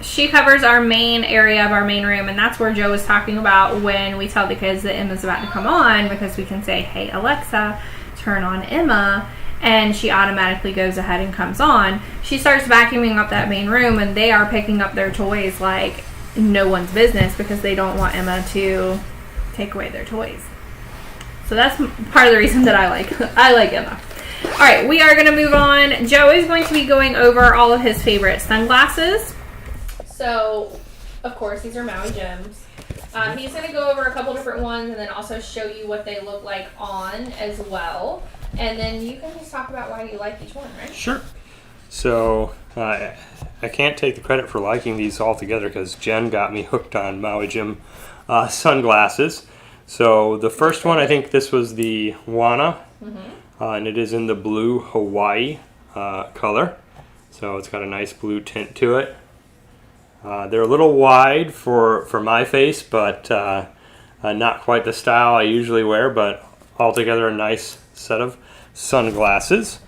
she covers our main area of our main room, and that's where Joe was talking about when we tell the kids that Emma's about to come on, because we can say, hey Alexa, turn on Emma, and she automatically goes ahead and comes on. She starts vacuuming up that main room, and they are picking up their toys like no one's business because they don't want Emma to take away their toys. So that's part of the reason that I like Emma. All right, we are going to move on. Joe is going to be going over all of his favorite sunglasses. So, of course, these are Maui Gems. He's going to go over a couple different ones and then also show you what they look like on as well. And then you can just talk about why you like each one, right? Sure. So, I can't take the credit for liking these all together because Jen got me hooked on Maui Gem sunglasses. So, the first one, I think this was the Wana, and it is in the blue Hawaii color. So, it's got a nice blue tint to it. They're a little wide for my face, but Not quite the style I usually wear, but altogether a nice set of sunglasses.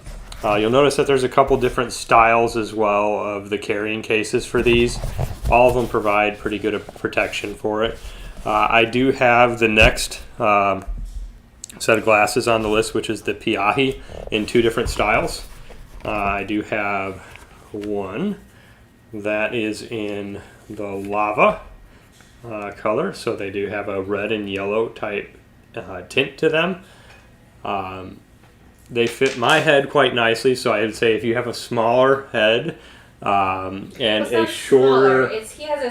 You'll notice that there's a couple different styles as well of the carrying cases for these. All of them provide pretty good protection for it. I do have the next set of glasses on the list, which is the Piahi in 2 different styles. I do have one that is in the lava color, so they do have a red and yellow type tint to them. They fit my head quite nicely, so I would say if you have a smaller head and a shorter... He has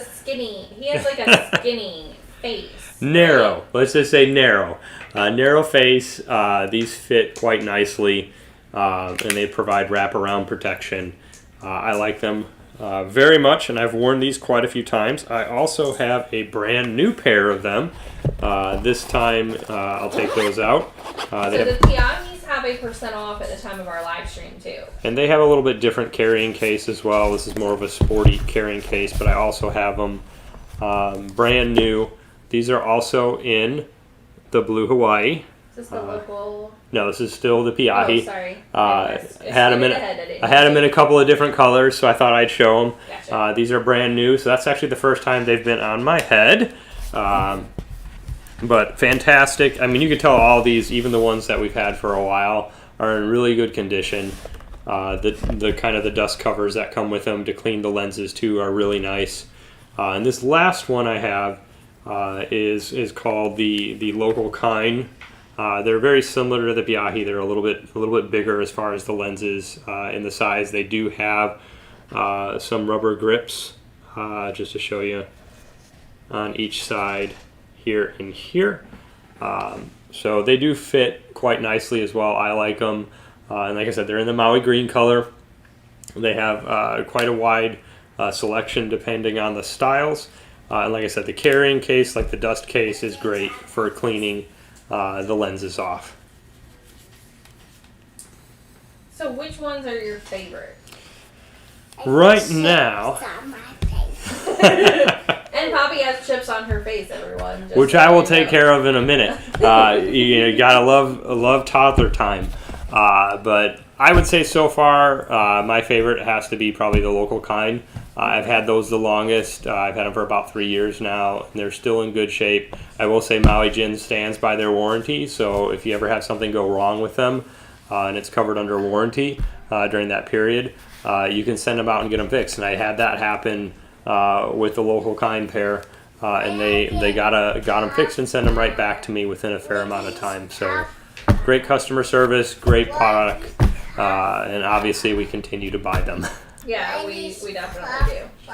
like a skinny face. Narrow. Let's just say narrow. Narrow face. These fit quite nicely, and they provide wraparound protection. I like them very much, and I've worn these quite a few times. I also have a brand new pair of them. This time I'll take those out. So the Piahis have a % off at the time of our live stream too. And they have a little bit different carrying case as well. This is more of a sporty carrying case, but I also have them brand new. These are also in the Blue Hawaii. Is this the local? No, this is still the Piahi. Oh, sorry. I had them in a couple of different colors, so I thought I'd show them. Gotcha. These are brand new, so that's actually the first time they've been on my head. But fantastic. I mean, you can tell all these, even the ones that we've had for a while, are in really good condition. The kind of the dust covers that come with them to clean the lenses too are really nice. And this last one I have is called the local kind. They're very similar to the Piahi. They're a little bit bigger as far as the lenses in the size. They do have some rubber grips, just to show you, on each side here and here. So they do fit quite nicely as well. I like them. And like I said, they're in the Maui green color. They have quite a wide selection depending on the styles. And like I said, the carrying case, like the dust case, is great for cleaning the lenses off. So which ones are your favorite? Right now... And Poppy has chips on her face, everyone. Which I will take care of in a minute. You gotta love toddler time. But I would say so far, my favorite has to be probably the local kind. I've had those the longest. I've had them for about 3 years now, and they're still in good shape. I will say Maui Gems stands by their warranty, so if you ever have something go wrong with them, and it's covered under warranty during that period, you can send them out and get them fixed. And I had that happen with the local kind pair, and they got them fixed and sent them right back to me within a fair amount of time. So great customer service, great product, and obviously we continue to buy them. Yeah, we definitely do.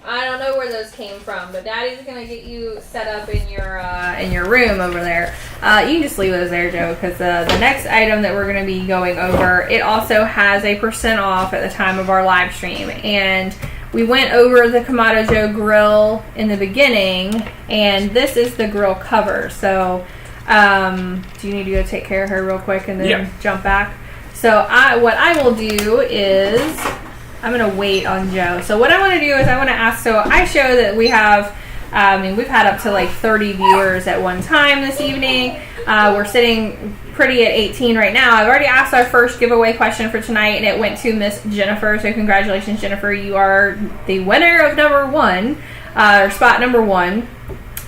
I don't know where those came from, but Daddy's gonna get you set up in your room over there. You can just leave those there, Joe, because the next item that we're gonna be going over, it also has a % off at the time of our live stream, and we went over the Kamado Joe grill in the beginning, and this is the grill cover. So, do you need to go take care of her real quick and then jump back? So what I will do is I'm going to wait on Joe. So what I want to do is I want to ask, so I show that we have, we've had up to like 30 viewers at one time this evening. We're sitting pretty at 18 right now. I've already asked our first giveaway question for tonight, and it went to Miss Jennifer. So congratulations, Jennifer. You are the winner of number 1, or spot number 1.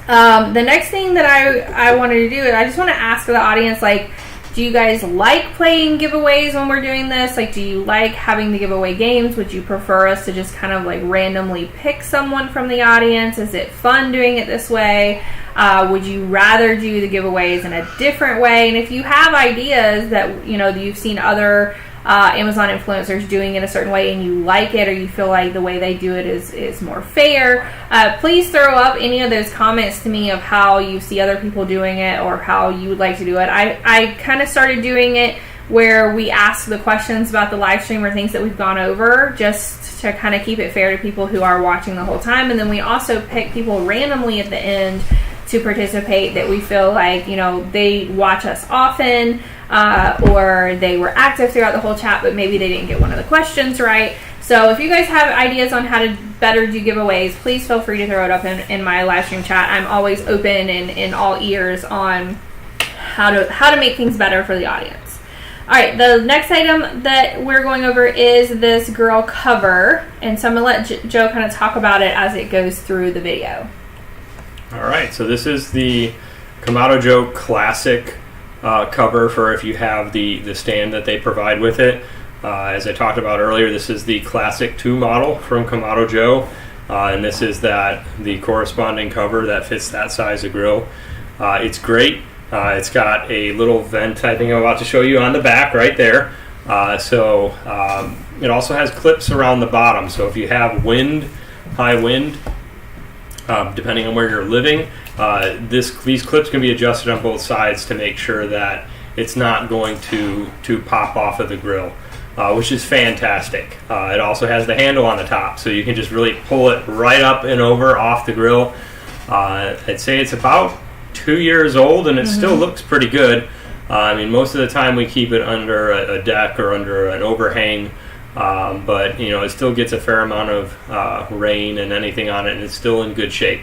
The next thing that I wanted to do is I just want to ask the audience, like, do you guys like playing giveaways when we're doing this? Like, do you like having the giveaway games? Would you prefer us to just kind of like randomly pick someone from the audience? Is it fun doing it this way? Would you rather do the giveaways in a different way? And if you have ideas that, you know, you've seen other Amazon influencers doing it a certain way and you like it, or you feel like the way they do it is more fair, please throw up any of those comments to me of how you see other people doing it or how you would like to do it. I kind of started doing it where we ask the questions about the live stream or things that we've gone over, just to kind of keep it fair to people who are watching the whole time. And then we also pick people randomly at the end to participate that we feel like, you know, they watch us often, or they were active throughout the whole chat, but maybe they didn't get one of the questions right. So if you guys have ideas on how to better do giveaways, please feel free to throw it up in my live stream chat. I'm always open and all ears on how to make things better for the audience. All right, the next item that we're going over is this girl cover, and so I'm going to let Joe kind of talk about it as it goes through the video. All right, so this is the Kamado Joe Classic cover for if you have the stand that they provide with it. As I talked about earlier, this is the Classic 2 model from Kamado Joe, and this is the corresponding cover that fits that size of grill. It's great. It's got a little vent, I think I'm about to show you, on the back right there. It also has clips around the bottom, so if you have high wind, depending on where you're living, these clips can be adjusted on both sides to make sure that it's not going to pop off of the grill, which is fantastic. It also has the handle on the top, so you can just really pull it right up and over off the grill. I'd say it's about 2 years old, and it still looks pretty good. I mean, most of the time we keep it under a deck or under an overhang, but it still gets a fair amount of rain and anything on it, and it's still in good shape.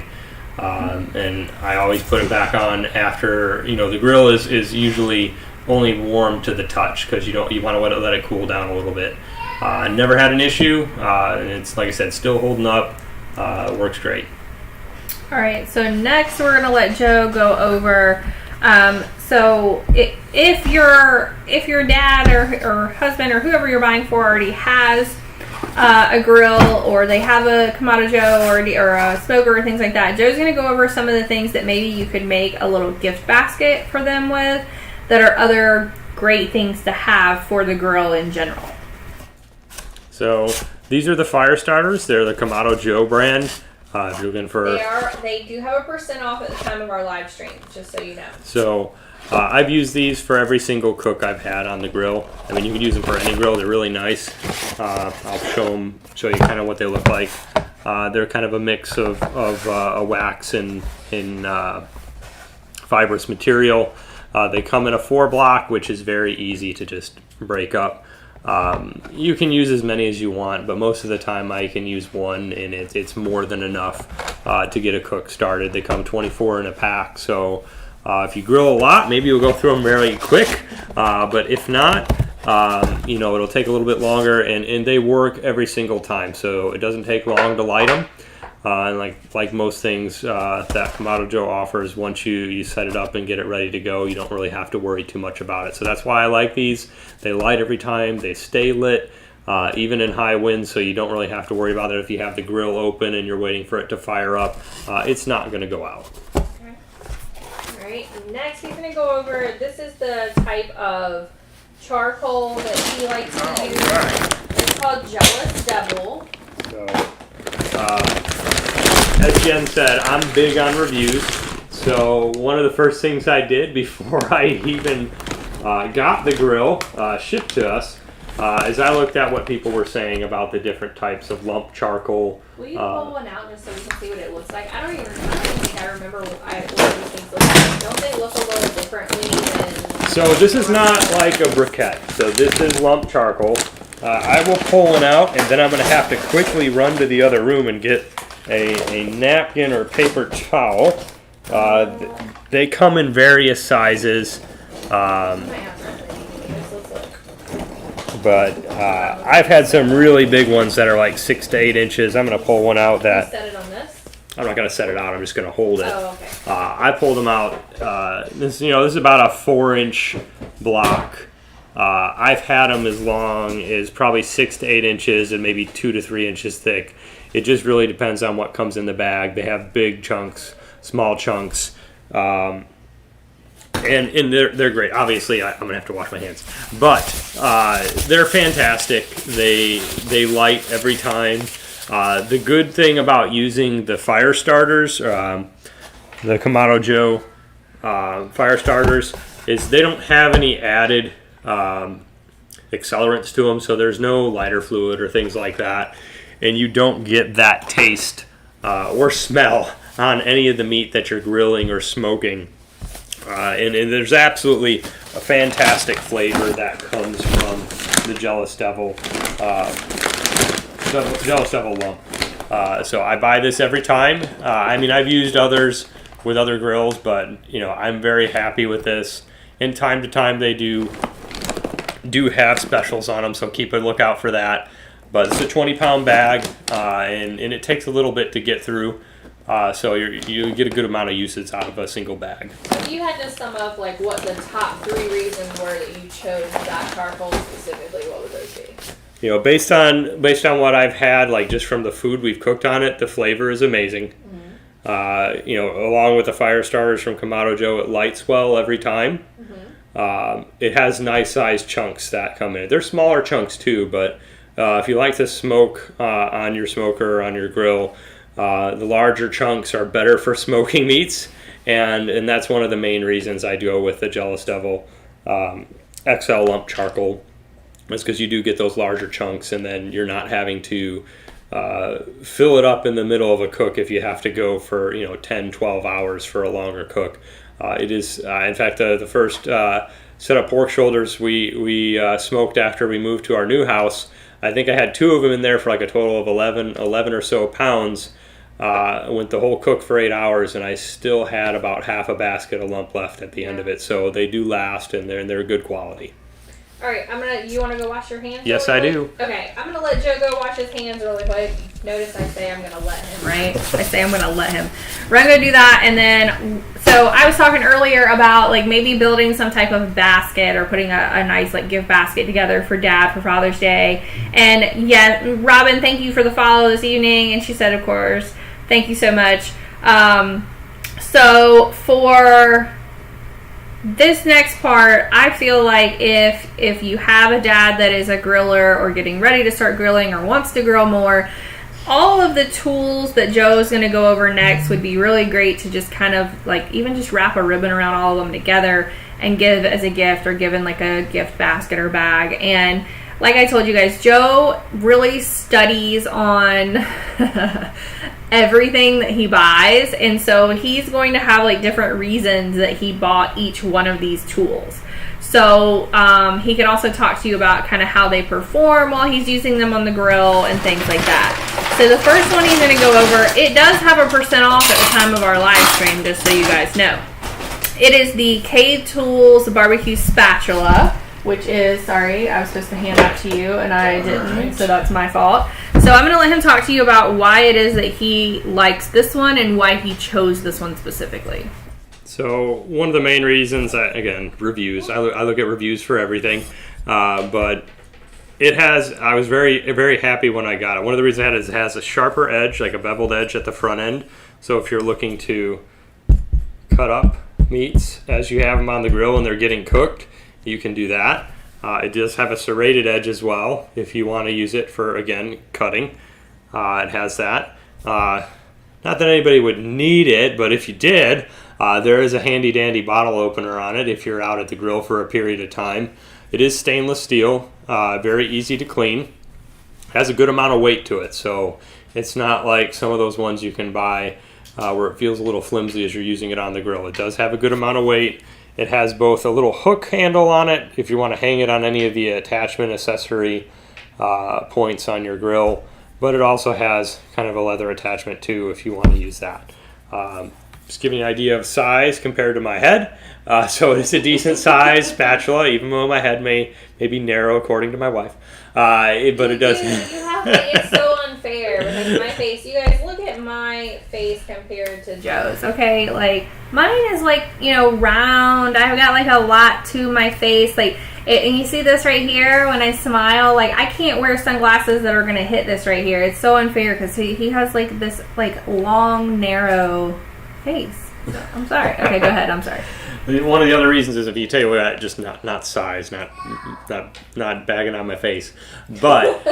And I always put it back on after the grill is usually only warm to the touch, because you want to let it cool down a little bit. Never had an issue, and it's, like I said, still holding up. Works great. All right, so next we're going to let Joe go over. So if your dad or husband or whoever you're buying for already has a grill, or they have a Kamado Joe or a smoker or things like that, Joe's going to go over some of the things that maybe you could make a little gift basket for them with, that are other great things to have for the grill in general. So these are the fire starters. They're the Kamado Joe brand. If you're looking for, they do have a % off at the time of our live stream, just so you know. So I've used these for every single cook I've had on the grill. I mean, you can use them for any grill. They're really nice. I'll show you kind of what they look like. They're kind of a mix of a wax and fibrous material. They come in a 4-block, which is very easy to just break up. You can use as many as you want, but most of the time I can use one, and it's more than enough to get a cook started. They come 24 in a pack, so if you grill a lot, maybe you'll go through them very quick, but if not, it'll take a little bit longer, and they work every single time, so it doesn't take long to light them. And like most things that Kamado Joe offers, once you set it up and get it ready to go, you don't really have to worry too much about it. So that's why I like these. They light every time. They stay lit, even in high winds, so you don't really have to worry about it. If you have the grill open and you're waiting for it to fire up, it's not going to go out. Okay. All right. Next, he's going to go over, this is the type of charcoal that he likes to use. Right. It's called Jealous Devil. So, as Jen said, I'm big on reviews, so one of the first things I did before I even got the grill shipped to us is I looked at what people were saying about the different types of lump charcoal. Will you pull one out just so we can see what it looks like? I don't think I remember what these things look like. Don't they look a little differently than... So this is not like a briquette, so this is lump charcoal. I will pull one out, and then I'm going to have to quickly run to the other room and get a napkin or paper towel. They come in various sizes, but I've had some really big ones that are like 6 to 8 inches. I'm going to pull one out that... Set it on this? I'm not going to set it out. I'm just going to hold it. Oh, okay. I pulled them out. This is about a 4-inch block. I've had them as long as probably 6 to 8 inches and maybe 2 to 3 inches thick. It just really depends on what comes in the bag. They have big chunks, small chunks, and they're great. Obviously, I'm gonna have to wash my hands, but they're fantastic. They light every time. The good thing about using the fire starters, the Kamado Joe fire starters, is they don't have any added accelerants to them, so there's no lighter fluid or things like that, and you don't get that taste or smell on any of the meat that you're grilling or smoking. And there's absolutely a fantastic flavor that comes from the Jealous Devil lump. So I buy this every time. I mean, I've used others with other grills, but I'm very happy with this. In time to time, they do have specials on them, so keep a lookout for that. But it's a 20-pound bag, and it takes a little bit to get through. So you get a good amount of usage out of a single bag. If you had to sum up like what the top 3 reasons were that you chose that charcoal specifically, what would those be? Based on what I've had, like just from the food we've cooked on it, the flavor is amazing. Mm-hmm. Along with the fire starters from Kamado Joe, it lights well every time. Mm-hmm. It has nice sized chunks that come in. They're smaller chunks too, but if you like to smoke on your smoker or on your grill, the larger chunks are better for smoking meats, and that's one of the main reasons I go with the Jealous Devil XL lump charcoal. It's because you do get those larger chunks, and then you're not having to fill it up in the middle of a cook if you have to go for 10, 12 hours for a longer cook. It is, in fact, the first set of pork shoulders we smoked after we moved to our new house. I think I had 2 of them in there for like a total of 11 or so pounds. Went the whole cook for 8 hours, and I still had about half a basket of lump left at the end of it. So they do last, and they're good quality. All right, you want to go wash your hands? Yes, I do. Okay, I'm gonna let Joe go wash his hands really quick. Notice I say I'm gonna let him, right? I say I'm gonna let him. We're gonna go do that, and then so I was talking earlier about like maybe building some type of basket or putting a nice like gift basket together for Dad for Father's Day. And yeah, Robin, thank you for the follow this evening. And she said, of course, thank you so much. So for this next part, I feel like if you have a dad that is a griller or getting ready to start grilling or wants to grill more, all of the tools that Joe is going to go over next would be really great to just kind of like even just wrap a ribbon around all of them together and give as a gift or give in like a gift basket or bag. And like I told you guys, Joe really studies on everything that he buys, and so he's going to have like different reasons that he bought each one of these tools. So he can also talk to you about kind of how they perform while he's using them on the grill and things like that. So the first one he's going to go over, it does have a % off at the time of our live stream, just so you guys know. It is the Cave Tools barbecue spatula, which is, sorry, I was supposed to hand that to you and I didn't, so that's my fault. So I'm going to let him talk to you about why it is that he likes this one and why he chose this one specifically. So one of the main reasons, again, reviews. I look at reviews for everything, but it has, I was very, very happy when I got it. One of the reasons I had it is it has a sharper edge, like a beveled edge at the front end. So if you're looking to cut up meats as you have them on the grill and they're getting cooked, you can do that. It does have a serrated edge as well if you want to use it for, again, cutting. It has that. Not that anybody would need it, but if you did, there is a handy dandy bottle opener on it if you're out at the grill for a period of time. It is stainless steel, very easy to clean. Has a good amount of weight to it, so it's not like some of those ones you can buy where it feels a little flimsy as you're using it on the grill. It does have a good amount of weight. It has both a little hook handle on it if you want to hang it on any of the attachment accessory points on your grill, but it also has kind of a leather attachment too if you want to use that. Just giving you an idea of size compared to my head. So it's a decent size spatula, even though my head may be narrow according to my wife. But it does. It's so unfair because my face. You guys look at my face compared to Joe's. Okay, like mine is like round. I've got like a lot to my face. Like, and you see this right here when I smile. Like I can't wear sunglasses that are gonna hit this right here. It's so unfair because he has like this like long narrow face. So, I'm sorry. Okay, go ahead. I'm sorry. One of the other reasons is if you take away that, just not size, not bagging on my face, but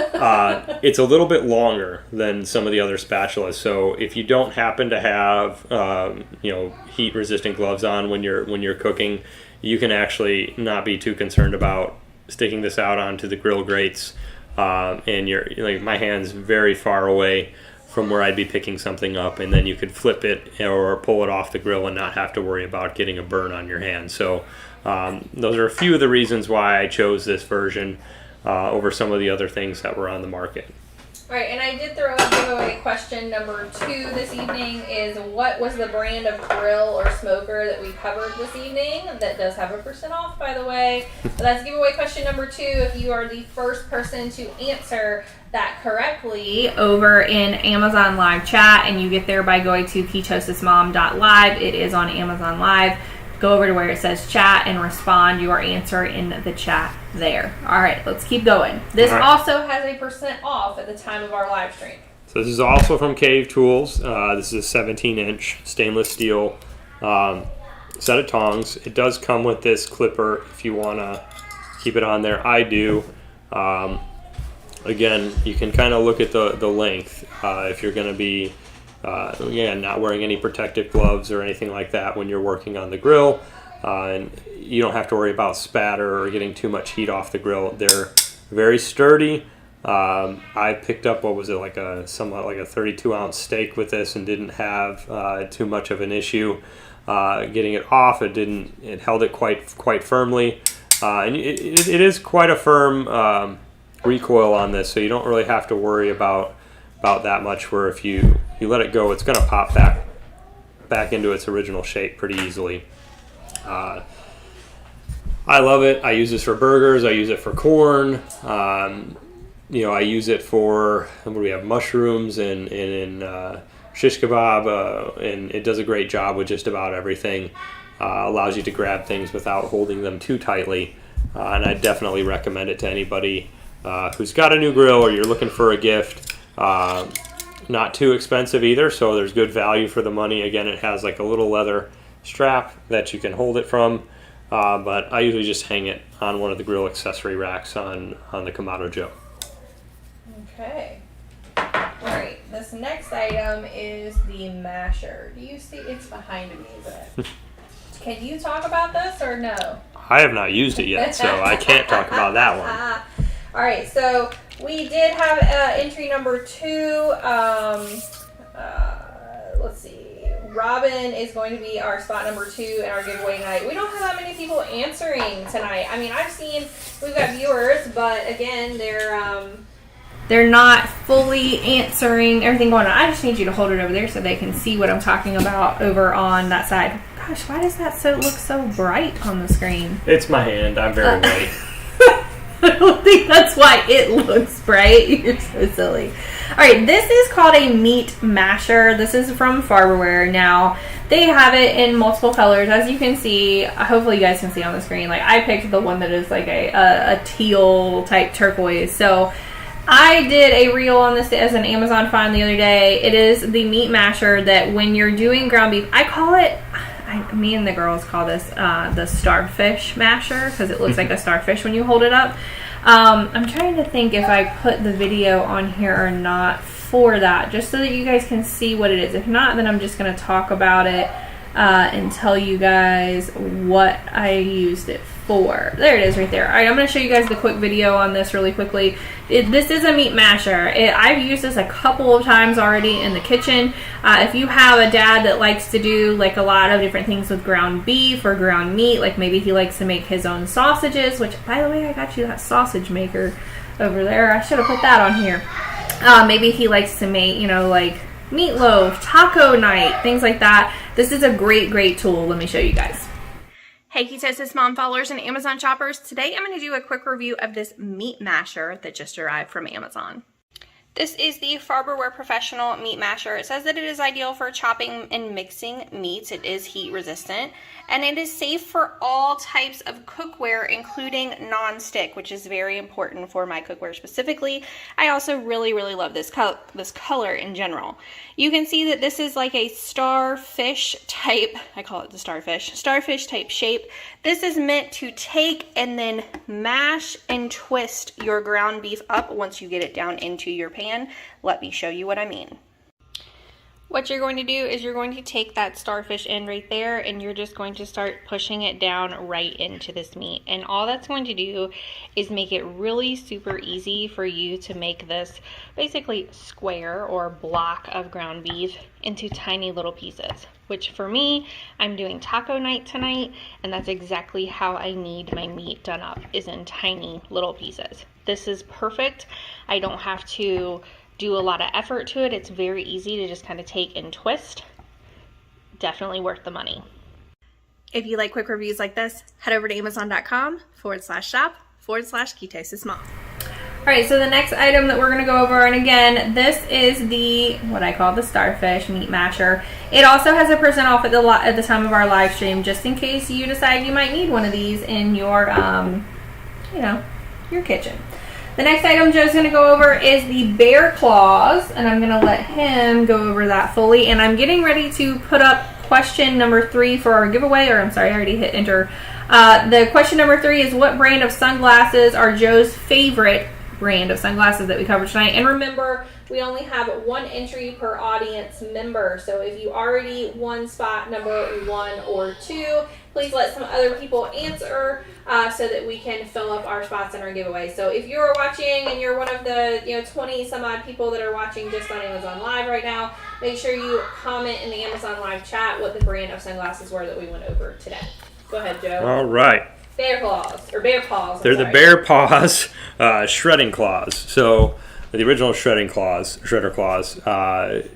it's a little bit longer than some of the other spatulas. So if you don't happen to have heat resistant gloves on when you're cooking, you can actually not be too concerned about sticking this out onto the grill grates, and my hand's very far away from where I'd be picking something up, and then you could flip it or pull it off the grill and not have to worry about getting a burn on your hand. So those are a few of the reasons why I chose this version over some of the other things that were on the market. All right, and I did throw a giveaway question number 2 this evening is what was the brand of grill or smoker that we covered this evening? That does have a % off, by the way. But that's giveaway question number 2. If you are the first person to answer that correctly over in Amazon Live chat, and you get there by going to peachhostessmom.live. It is on Amazon Live. Go over to where it says chat and respond your answer in the chat there. All right, let's keep going. This also has a % off at the time of our live stream. So this is also from Cave Tools. This is a 17-inch stainless steel set of tongs. It does come with this clipper if you want to keep it on there. I do. Again, you can kind of look at the length if you're going to be not wearing any protective gloves or anything like that when you're working on the grill, and you don't have to worry about spatter or getting too much heat off the grill. They're very sturdy. I picked up somewhat like a 32-ounce steak with this and didn't have too much of an issue getting it off. It held it quite firmly, and it is quite a firm recoil on this, so you don't really have to worry about that much, where if you let it go, it's going to pop back into its original shape pretty easily. I love it. I use this for burgers. I use it for corn. I use it for, we have mushrooms and shish kebab, and it does a great job with just about everything. Allows you to grab things without holding them too tightly, and I definitely recommend it to anybody who's got a new grill or you're looking for a gift. Not too expensive either, so there's good value for the money. Again, it has like a little leather strap that you can hold it from, but I usually just hang it on one of the grill accessory racks on the Kamado Joe. Okay. All right, this next item is the masher. Do you see? It's behind me, but can you talk about this or no? I have not used it yet, so I can't talk about that one. All right, so we did have entry number 2. Let's see. Robin is going to be our spot number 2 in our giveaway night. We don't have that many people answering tonight. I mean, we've got viewers, but again, they're not fully answering everything going on. I just need you to hold it over there so they can see what I'm talking about over on that side. Gosh, why does that look so bright on the screen? It's my hand. I'm very white. I don't think that's why it looks bright. You're so silly. All right, this is called a meat masher. This is from Farberware. Now, they have it in multiple colors, as you can see. Hopefully, you guys can see on the screen. Like, I picked the one that is like a teal type turquoise. So, I did a reel on this as an Amazon find the other day. It is the meat masher that when you're doing ground beef, I call it. Me and the girls call this the starfish masher because it looks like a starfish when you hold it up. I'm trying to think if I put the video on here or not for that, just so that you guys can see what it is. If not, then I'm just going to talk about it and tell you guys what I used it for. There it is right there. All right, I'm going to show you guys the quick video on this really quickly. This is a meat masher. I've used this a couple of times already in the kitchen. If you have a dad that likes to do like a lot of different things with ground beef or ground meat, like maybe he likes to make his own sausages, which, by the way, I got you that sausage maker over there. I should have put that on here. Maybe he likes to make, like meatloaf, taco night, things like that. This is a great tool. Let me show you guys. Hey Ketosis Mom followers and Amazon shoppers. Today I'm going to do a quick review of this meat masher that just arrived from Amazon. This is the Farberware Professional Meat Masher. It says that it is ideal for chopping and mixing meats. It is heat resistant, and it is safe for all types of cookware, including non-stick, which is very important for my cookware specifically. I also really love this color in general. You can see that this is like a starfish type, I call it the starfish type shape. This is meant to take and then mash and twist your ground beef up once you get it down into your pan. Let me show you what I mean. What you're going to do is you're going to take that starfish end right there and you're just going to start pushing it down right into this meat. And all that's going to do is make it really super easy for you to make this basically square or block of ground beef into tiny little pieces. Which for me, I'm doing taco night tonight, and that's exactly how I need my meat done up, is in tiny little pieces. This is perfect. I don't have to do a lot of effort to it. It's very easy to just kind of take and twist. Definitely worth the money. If you like quick reviews like this, head over to amazon.com/shop/ketosis mom. All right, so the next item that we're going to go over, and again, this is the, what I call the Starfish Meat Masher. It also has a % off at the time of our live stream, just in case you decide you might need one of these in your, your kitchen. The next item Joe's going to go over is the bear claws, and I'm going to let him go over that fully. And I'm getting ready to put up question number 3 for our giveaway, or I'm sorry, I already hit enter. The question number 3 is, what brand of sunglasses are Joe's favorite brand of sunglasses that we covered tonight? And remember, we only have 1 entry per audience member, so if you already won spot number 1 or 2, please let some other people answer so that we can fill up our spots in our giveaway. So if you're watching and you're one of the 20 some odd people that are watching just on Amazon Live right now, make sure you comment in the Amazon Live chat what the brand of sunglasses were that we went over today. Go ahead, Joe. All right. Bear claws, or bear paws. They're the bear paws shredding claws. So the original shredder claws.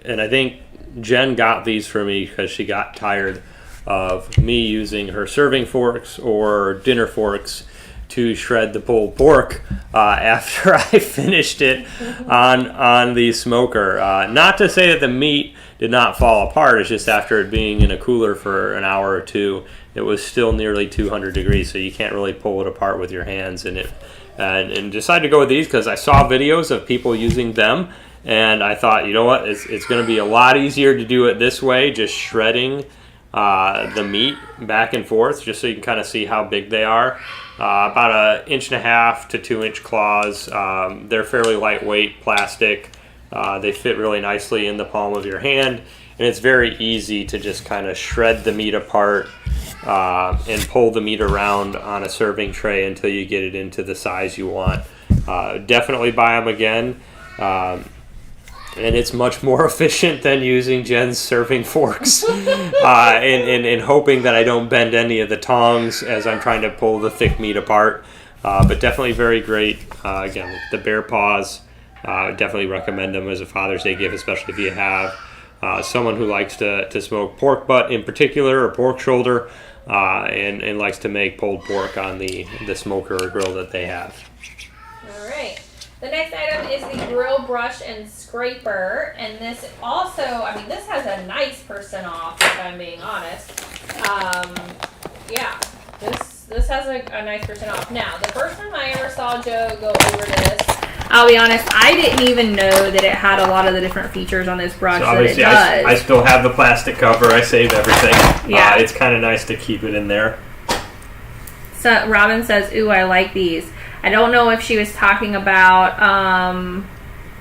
And I think Jen got these for me because she got tired of me using her serving forks or dinner forks to shred the pulled pork after I finished it on the smoker. Not to say that the meat did not fall apart. It's just after it being in a cooler for an hour or two, it was still nearly 200 degrees, so you can't really pull it apart with your hands. And decided to go with these because I saw videos of people using them, and I thought, you know what, it's going to be a lot easier to do it this way, just shredding the meat back and forth, just so you can kind of see how big they are. About 1.5 to 2 inch claws. They're fairly lightweight plastic. They fit really nicely in the palm of your hand, and it's very easy to just kind of shred the meat apart and pull the meat around on a serving tray until you get it into the size you want. Definitely buy them again. And it's much more efficient than using Jen's serving forks and hoping that I don't bend any of the tongs as I'm trying to pull the thick meat apart. But definitely very great. Again, the bear paws, definitely recommend them as a Father's Day gift, especially if you have someone who likes to smoke pork butt in particular, or pork shoulder, and likes to make pulled pork on the smoker or grill that they have. All right. The next item is the grill brush and scraper, and this also, this has a nice % off, if I'm being honest. Yeah, this has a nice % off. Now, the first time I ever saw Joe go over this, I'll be honest, I didn't even know that it had a lot of the different features on this brush so that it does. I still have the plastic cover. I saved everything. Yeah. It's kind of nice to keep it in there. So Robin says, ooh, I like these. I don't know if she was talking about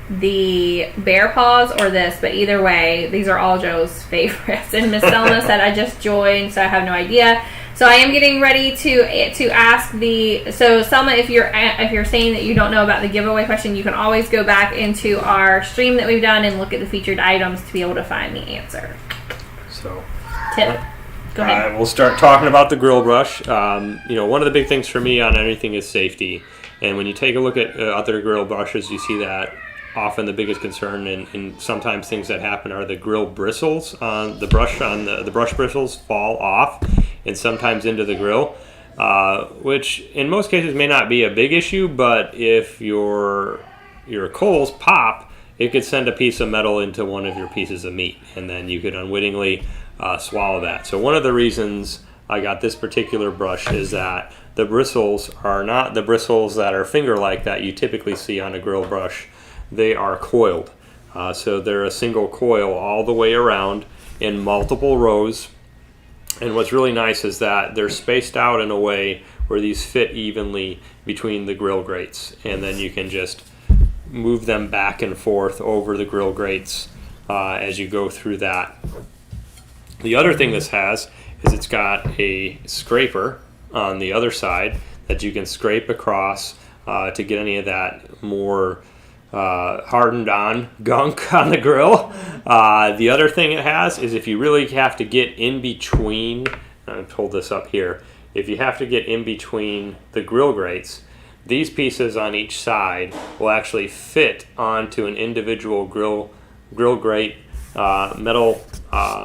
the bear paws or this, but either way, these are all Joe's favorites. And Miss Selma said, I just joined, so I have no idea. So I am getting ready to ask so Selma, if you're saying that you don't know about the giveaway question, you can always go back into our stream that we've done and look at the featured items to be able to find the answer. So tip. Go ahead. We'll start talking about the grill brush. One of the big things for me on anything is safety. And when you take a look at other grill brushes, you see that often the biggest concern and sometimes things that happen are the grill bristles on the brush. The brush bristles fall off and sometimes into the grill, which in most cases may not be a big issue, but if your coals pop, it could send a piece of metal into one of your pieces of meat, and then you could unwittingly swallow that. So one of the reasons I got this particular brush is that the bristles are not the bristles that are finger-like that you typically see on a grill brush. They are coiled. So they're a single coil all the way around in multiple rows. And what's really nice is that they're spaced out in a way where these fit evenly between the grill grates. And then you can just move them back and forth over the grill grates as you go through that. The other thing this has is it's got a scraper on the other side that you can scrape across to get any of that more hardened on gunk on the grill. The other thing it has is if you really have to get in between, I'll hold this up here, if you have to get in between the grill grates, these pieces on each side will actually fit onto an individual grill grate metal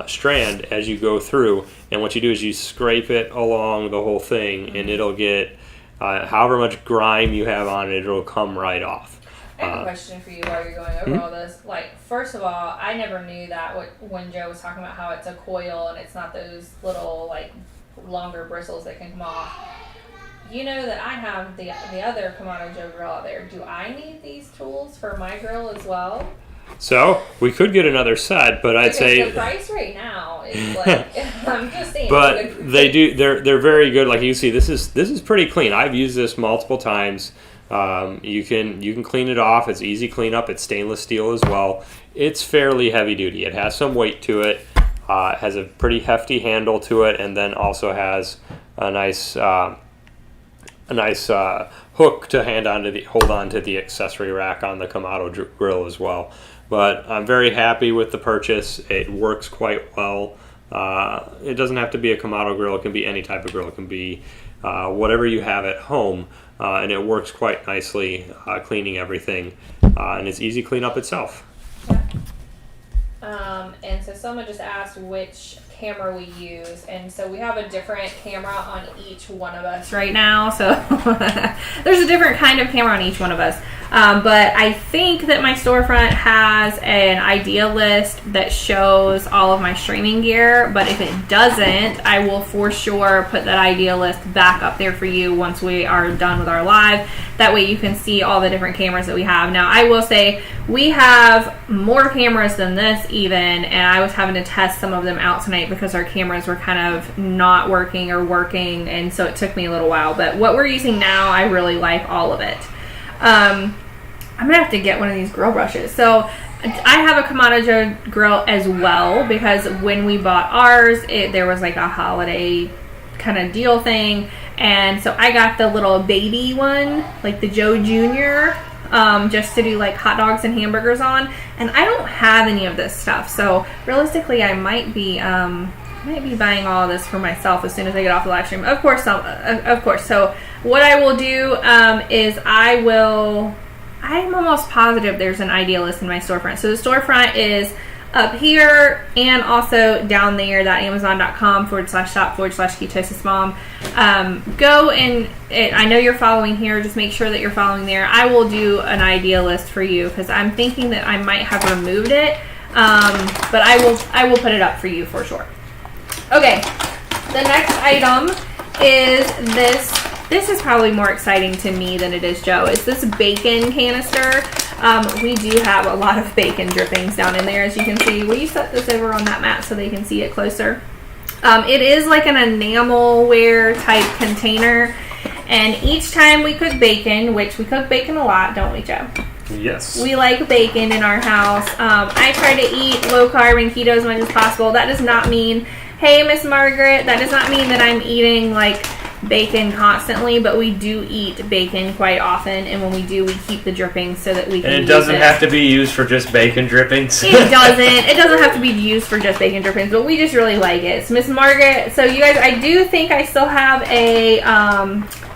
strand as you go through. And what you do is you scrape it along the whole thing, and it'll get however much grime you have on it, it'll come right off. I have a question for you while you're going over all this. Like, first of all, I never knew that when Joe was talking about how it's a coil and it's not those little, like, longer bristles that can come off. You know that I have the other Kamado Joe grill out there. Do I need these tools for my grill as well? So we could get another set, but I'd say the price right now is like I'm just saying. But they're very good. Like you see, this is pretty clean. I've used this multiple times. You can clean it off. It's easy cleanup. It's stainless steel as well. It's fairly heavy duty. It has some weight to it. It has a pretty hefty handle to it, and then also has a nice hook to hold on to the accessory rack on the Kamado grill as well. But I'm very happy with the purchase. It works quite well. It doesn't have to be a Kamado grill. It can be any type of grill. It can be whatever you have at home, and it works quite nicely, cleaning everything, and it's easy cleanup itself. And so someone just asked which camera we use, and so we have a different camera on each one of us right now, so there's a different kind of camera on each one of us, but I think that my storefront has an idea list that shows all of my streaming gear, but if it doesn't, I will for sure put that idea list back up there for you once we are done with our live. That way you can see all the different cameras that we have. Now I will say we have more cameras than this even, and I was having to test some of them out tonight because our cameras were kind of not working or working, and so it took me a little while. But what we're using now, I really like all of it. I'm gonna have to get one of these grill brushes. So I have a Kamado Joe grill as well, because when we bought ours, there was like a holiday kind of deal thing, and so I got the little baby one, like the Joe Jr., just to do like hot dogs and hamburgers on, and I don't have any of this stuff, so realistically I might be buying all of this for myself as soon as I get off the live stream. Of course. So what I will do is I'm almost positive there's an idea list in my storefront. So the storefront is up here and also down there, that amazon.com/shop/ketosismom. Go and I know you're following here. Just make sure that you're following there. I will do an idea list for you because I'm thinking that I might have removed it, but I will put it up for you for sure. Okay, the next item is this. This is probably more exciting to me than it is Joe. It's this bacon canister. We do have a lot of bacon drippings down in there, as you can see. Will you set this over on that mat so they can see it closer? It is like an enamelware type container, and each time we cook bacon, which we cook bacon a lot, don't we, Joe? Yes. We like bacon in our house. I try to eat low carb and keto as much as possible. That does not mean, hey, Miss Margaret, that does not mean that I'm eating like bacon constantly, but we do eat bacon quite often, and when we do, we keep the drippings so that we can And it doesn't have to be used for just bacon drippings. It doesn't have to be used for just bacon drippings, but we just really like it. So Miss Margaret, so you guys, I do think I still have a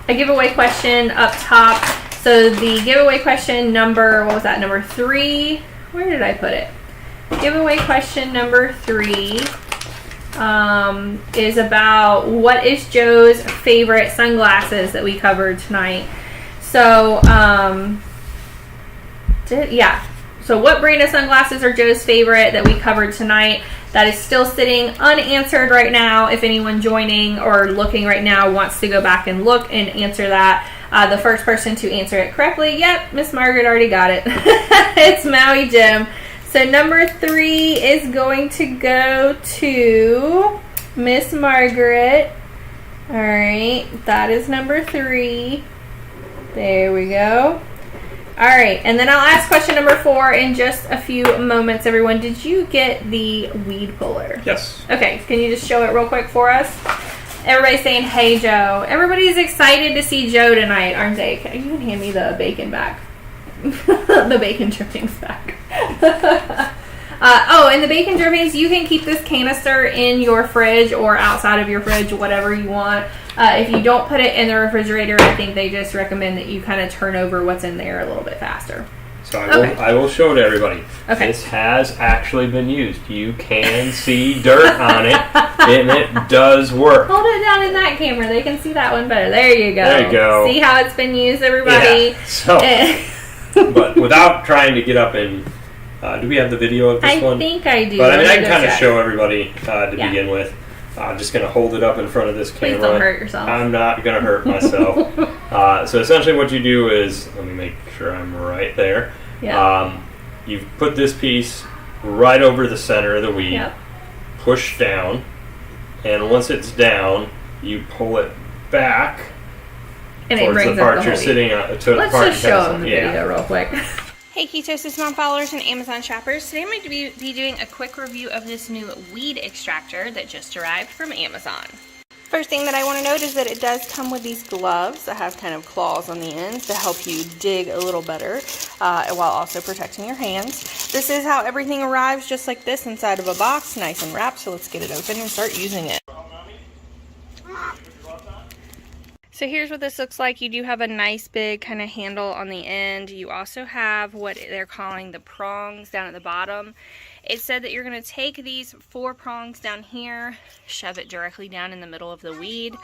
giveaway question up top. So the giveaway question number, what was that, number 3? Where did I put it? Giveaway question number 3 is about what is Joe's favorite sunglasses that we covered tonight. So, so what brand of sunglasses are Joe's favorite that we covered tonight? That is still sitting unanswered right now. If anyone joining or looking right now wants to go back and look and answer that, the first person to answer it correctly, yep, Miss Margaret already got it. It's Maui Gems. So number 3 is going to go to Miss Margaret. All right, that is number 3. There we go. All right, and then I'll ask question number 4 in just a few moments, everyone. Did you get the weed puller? Yes. Okay, can you just show it real quick for us? Everybody's saying, hey, Joe. Everybody's excited to see Joe tonight, aren't they? You can hand me the bacon back. The bacon drippings back. And the bacon drippings, you can keep this canister in your fridge or outside of your fridge, whatever you want. If you don't put it in the refrigerator, I think they just recommend that you kind of turn over what's in there a little bit faster. So I will show it to everybody. Okay. This has actually been used. You can see dirt on it, and it does work. Hold it down in that camera. They can see that one better. There you go. There you go. See how it's been used, everybody? Yeah. So, but without trying to get up and... do we have the video of this one? I think I do. But I mean, I can kind of show everybody to begin with. I'm just going to hold it up in front of this camera. Please don't hurt yourself. I'm not going to hurt myself. So essentially what you do is, let me make sure I'm right there. Yeah. You've put this piece right over the center of the weed, push down, and once it's down, you pull it back and it towards brings the part up the you're whole sitting on. Let's just show them the video real quick. Hey Ketosis Mom followers and Amazon shoppers. Today I'm going to be doing a quick review of this new weed extractor that just arrived from Amazon. First thing that I want to note is that it does come with these gloves that have kind of claws on the ends to help you dig a little better while also protecting your hands. This is how everything arrives, just like this, inside of a box, nice and wrapped. So let's get it open and start using it. So here's what this looks like. You do have a nice big kind of handle on the end. You also have what they're calling the prongs down at the bottom. It said that you're going to take these 4 prongs down here, shove it directly down in the middle of the weed.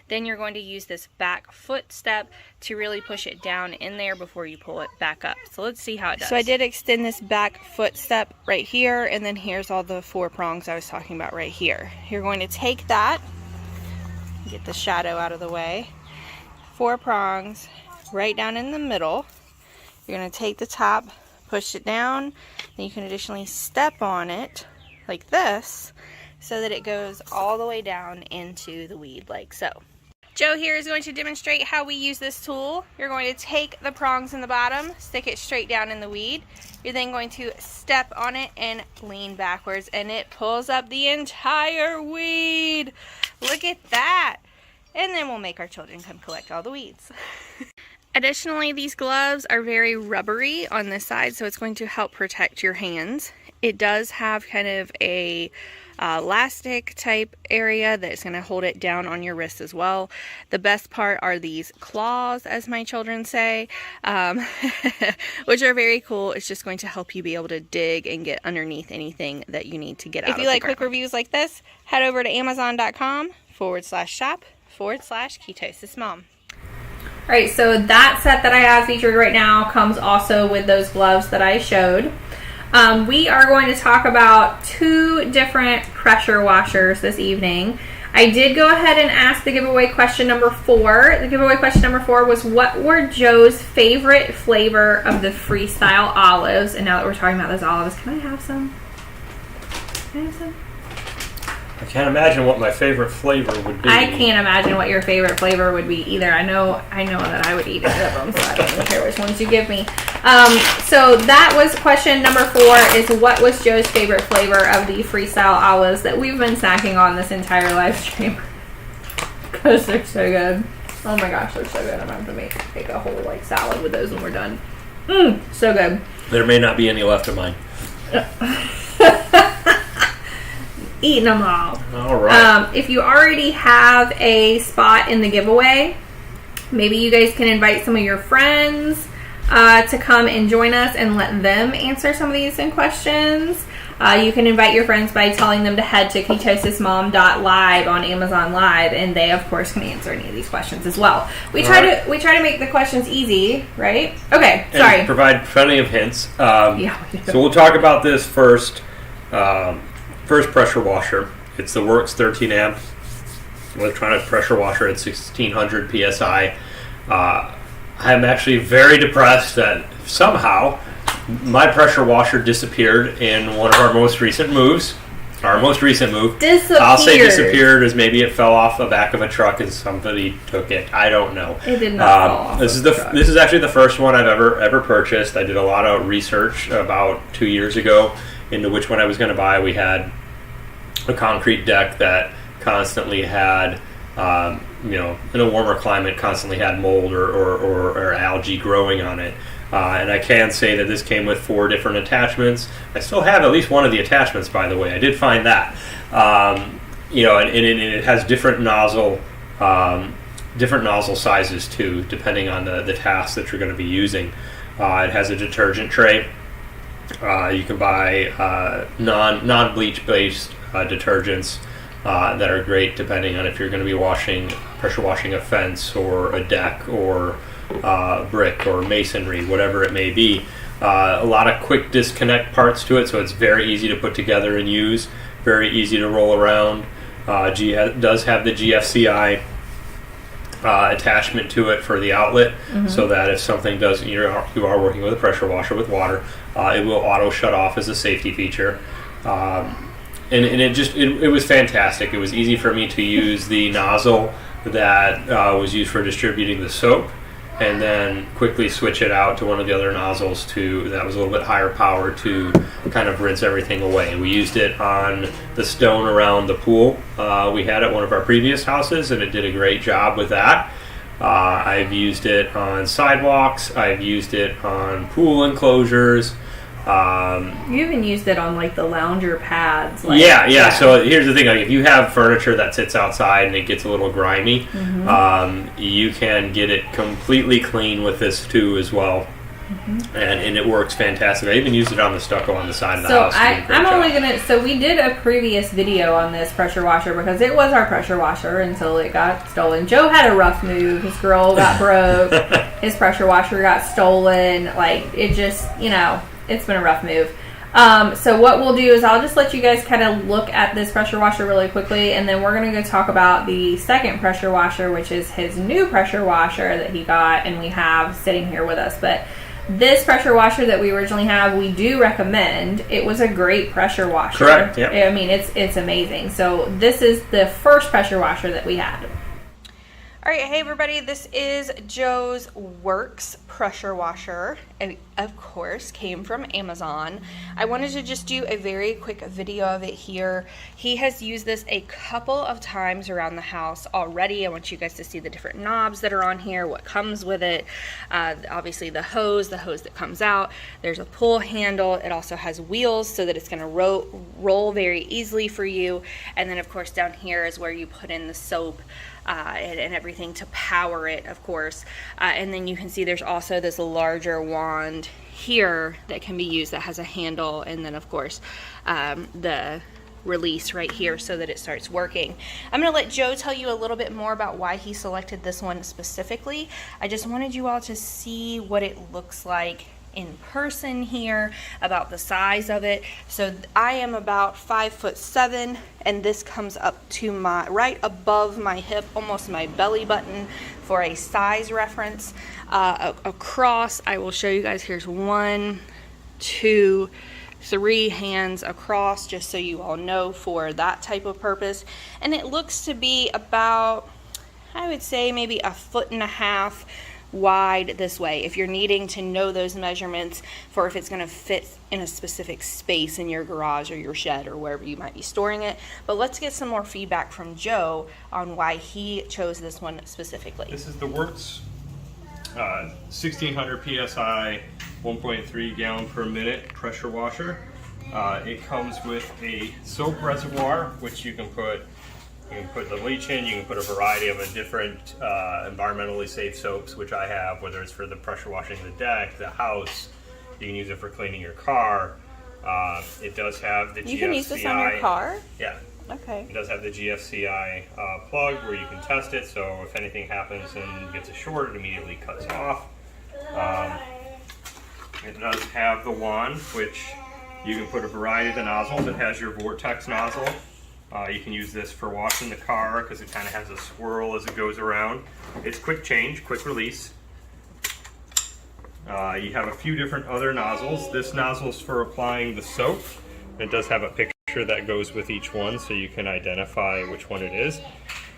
Then you're going to use this back foot step to really push it down in there before you pull it back up. So let's see how it does. So I did extend this back foot step right here, and then here's all the 4 prongs I was talking about right here. You're going to take that, get the shadow out of the way. 4 prongs right down in the middle. You're going to take the top, push it down, then you can additionally step on it like this so that it goes all the way down into the weed like so. Joe here is going to demonstrate how we use this tool. You're going to take the prongs in the bottom, stick it straight down in the weed. You're then going to step on it and lean backwards, and it pulls up the entire weed. Look at that. And then we'll make our children come collect all the weeds. Additionally, these gloves are very rubbery on this side, so it's going to help protect your hands. It does have kind of a elastic type area that's going to hold it down on your wrist as well. The best part are these claws, as my children say, which are very cool. It's just going to help you be able to dig and get underneath anything that you need to get out of the ground. If you like quick reviews like this, head over to amazon.com/shop/Ketosis Mom. Alright, so that set that I have featured right now comes also with those gloves that I showed. We are going to talk about 2 different pressure washers this evening. I did go ahead and ask the giveaway question number 4. The giveaway question number 4 was, what were Joe's favorite flavor of the Freestyle olives? And now that we're talking about those olives, can I have some? Can I have some? I can't imagine what my favorite flavor would be. I can't imagine what your favorite flavor would be either. I know that I would eat any of them, so I don't even care which ones you give me. So that was question number 4, is what was Joe's favorite flavor of the Freestyle olives that we've been snacking on this entire live stream. Because they're so good. Oh my gosh, they're so good. I'm going to have to make a whole salad with those when we're done. So good. There may not be any left of mine. Eating them all. All right. If you already have a spot in the giveaway, maybe you guys can invite some of your friends to come and join us and let them answer some of these questions. You can invite your friends by telling them to head to ketosismom.live on Amazon Live, and they of course can answer any of these questions as well. We try to make the questions easy, right? Okay, sorry. And provide plenty of hints. Yeah. So we'll talk about this first. First pressure washer. It's the Works 13 amp electronic pressure washer at 1600 psi. I'm actually very depressed that somehow my pressure washer disappeared in one of our most recent moves. Our most recent move. Disappeared. I'll say disappeared as maybe it fell off the back of a truck and somebody took it. I don't know. It did not fall off. This is actually the first one I've ever purchased. I did a lot of research about 2 years ago into which one I was going to buy. We had a concrete deck that constantly had, in a warmer climate, constantly had mold or algae growing on it. And I can say that this came with 4 different attachments. I still have at least one of the attachments, by the way. I did find that. And it has different nozzle different nozzle sizes too, depending on the task that you're going to be using. It has a detergent tray. You can buy non-bleach based detergents that are great depending on if you're going to be pressure washing a fence or a deck or brick or masonry, whatever it may be. A lot of quick disconnect parts to it, so it's very easy to put together and use, very easy to roll around. Does have the GFCI attachment to it for the outlet, so that if something does, you are working with a pressure washer with water, it will auto shut off as a safety feature. And it was fantastic. It was easy for me to use the nozzle that was used for distributing the soap, and then quickly switch it out to one of the other nozzles that was a little bit higher power to kind of rinse everything away. And we used it on the stone around the pool we had at one of our previous houses, and it did a great job with that. I've used it on sidewalks. I've used it on pool enclosures. You even used it on like the lounger pads. Yeah. So here's the thing: like, if you have furniture that sits outside and it gets a little grimy, you can get it completely clean with this too as well. And it works fantastic. I even used it on the stucco on the side of the house. So we did a previous video on this pressure washer because it was our pressure washer until it got stolen. Joe had a rough move. His grill got broke. His pressure washer got stolen. Like, it just, it's been a rough move. So what we'll do is I'll just let you guys kind of look at this pressure washer really quickly, and then we're going to go talk about the second pressure washer, which is his new pressure washer that he got and we have sitting here with us. But this pressure washer that we originally have, we do recommend. It was a great pressure washer. Correct, yep. I mean, it's amazing. So this is the first pressure washer that we had. All right, hey everybody, this is Joe's Works pressure washer, and of course came from Amazon. I wanted to just do a very quick video of it here. He has used this a couple of times around the house already. I want you guys to see the different knobs that are on here, what comes with it. Obviously the hose that comes out. There's a pull handle. It also has wheels so that it's going to roll very easily for you. And then of course down here is where you put in the soap and everything to power it, of course. And then you can see there's also this larger wand here that can be used that has a handle, and then of course the release right here so that it starts working. I'm going to let Joe tell you a little bit more about why he selected this one specifically. I just wanted you all to see what it looks like in person here, about the size of it. So I am about 5'7", and this comes up to right above my hip, almost my belly button, for a size reference. Across, I will show you guys, here's 1, 2, 3 hands across, just so you all know, for that type of purpose. And it looks to be about, I would say, maybe 1.5 feet wide this way, if you're needing to know those measurements for if it's going to fit in a specific space in your garage or your shed or wherever you might be storing it. But let's get some more feedback from Joe on why he chose this one specifically. This is the Works 1600 psi 1.3 gallon per minute pressure washer. It comes with a soap reservoir, which you can put the bleach in. You can put a variety of different environmentally safe soaps, which I have, whether it's for the pressure washing the deck, the house. You can use it for cleaning your car. It does have the GFCI. You can use this on your car? Yeah. Okay. It does have the GFCI plug where you can test it, so if anything happens and gets a short, it immediately cuts off. It does have the wand, which you can put a variety of the nozzles. It has your vortex nozzle. You can use this for washing the car because it kind of has a swirl as it goes around. It's quick change, quick release. You have a few different other nozzles. This nozzle is for applying the soap. It does have a picture that goes with each one so you can identify which one it is.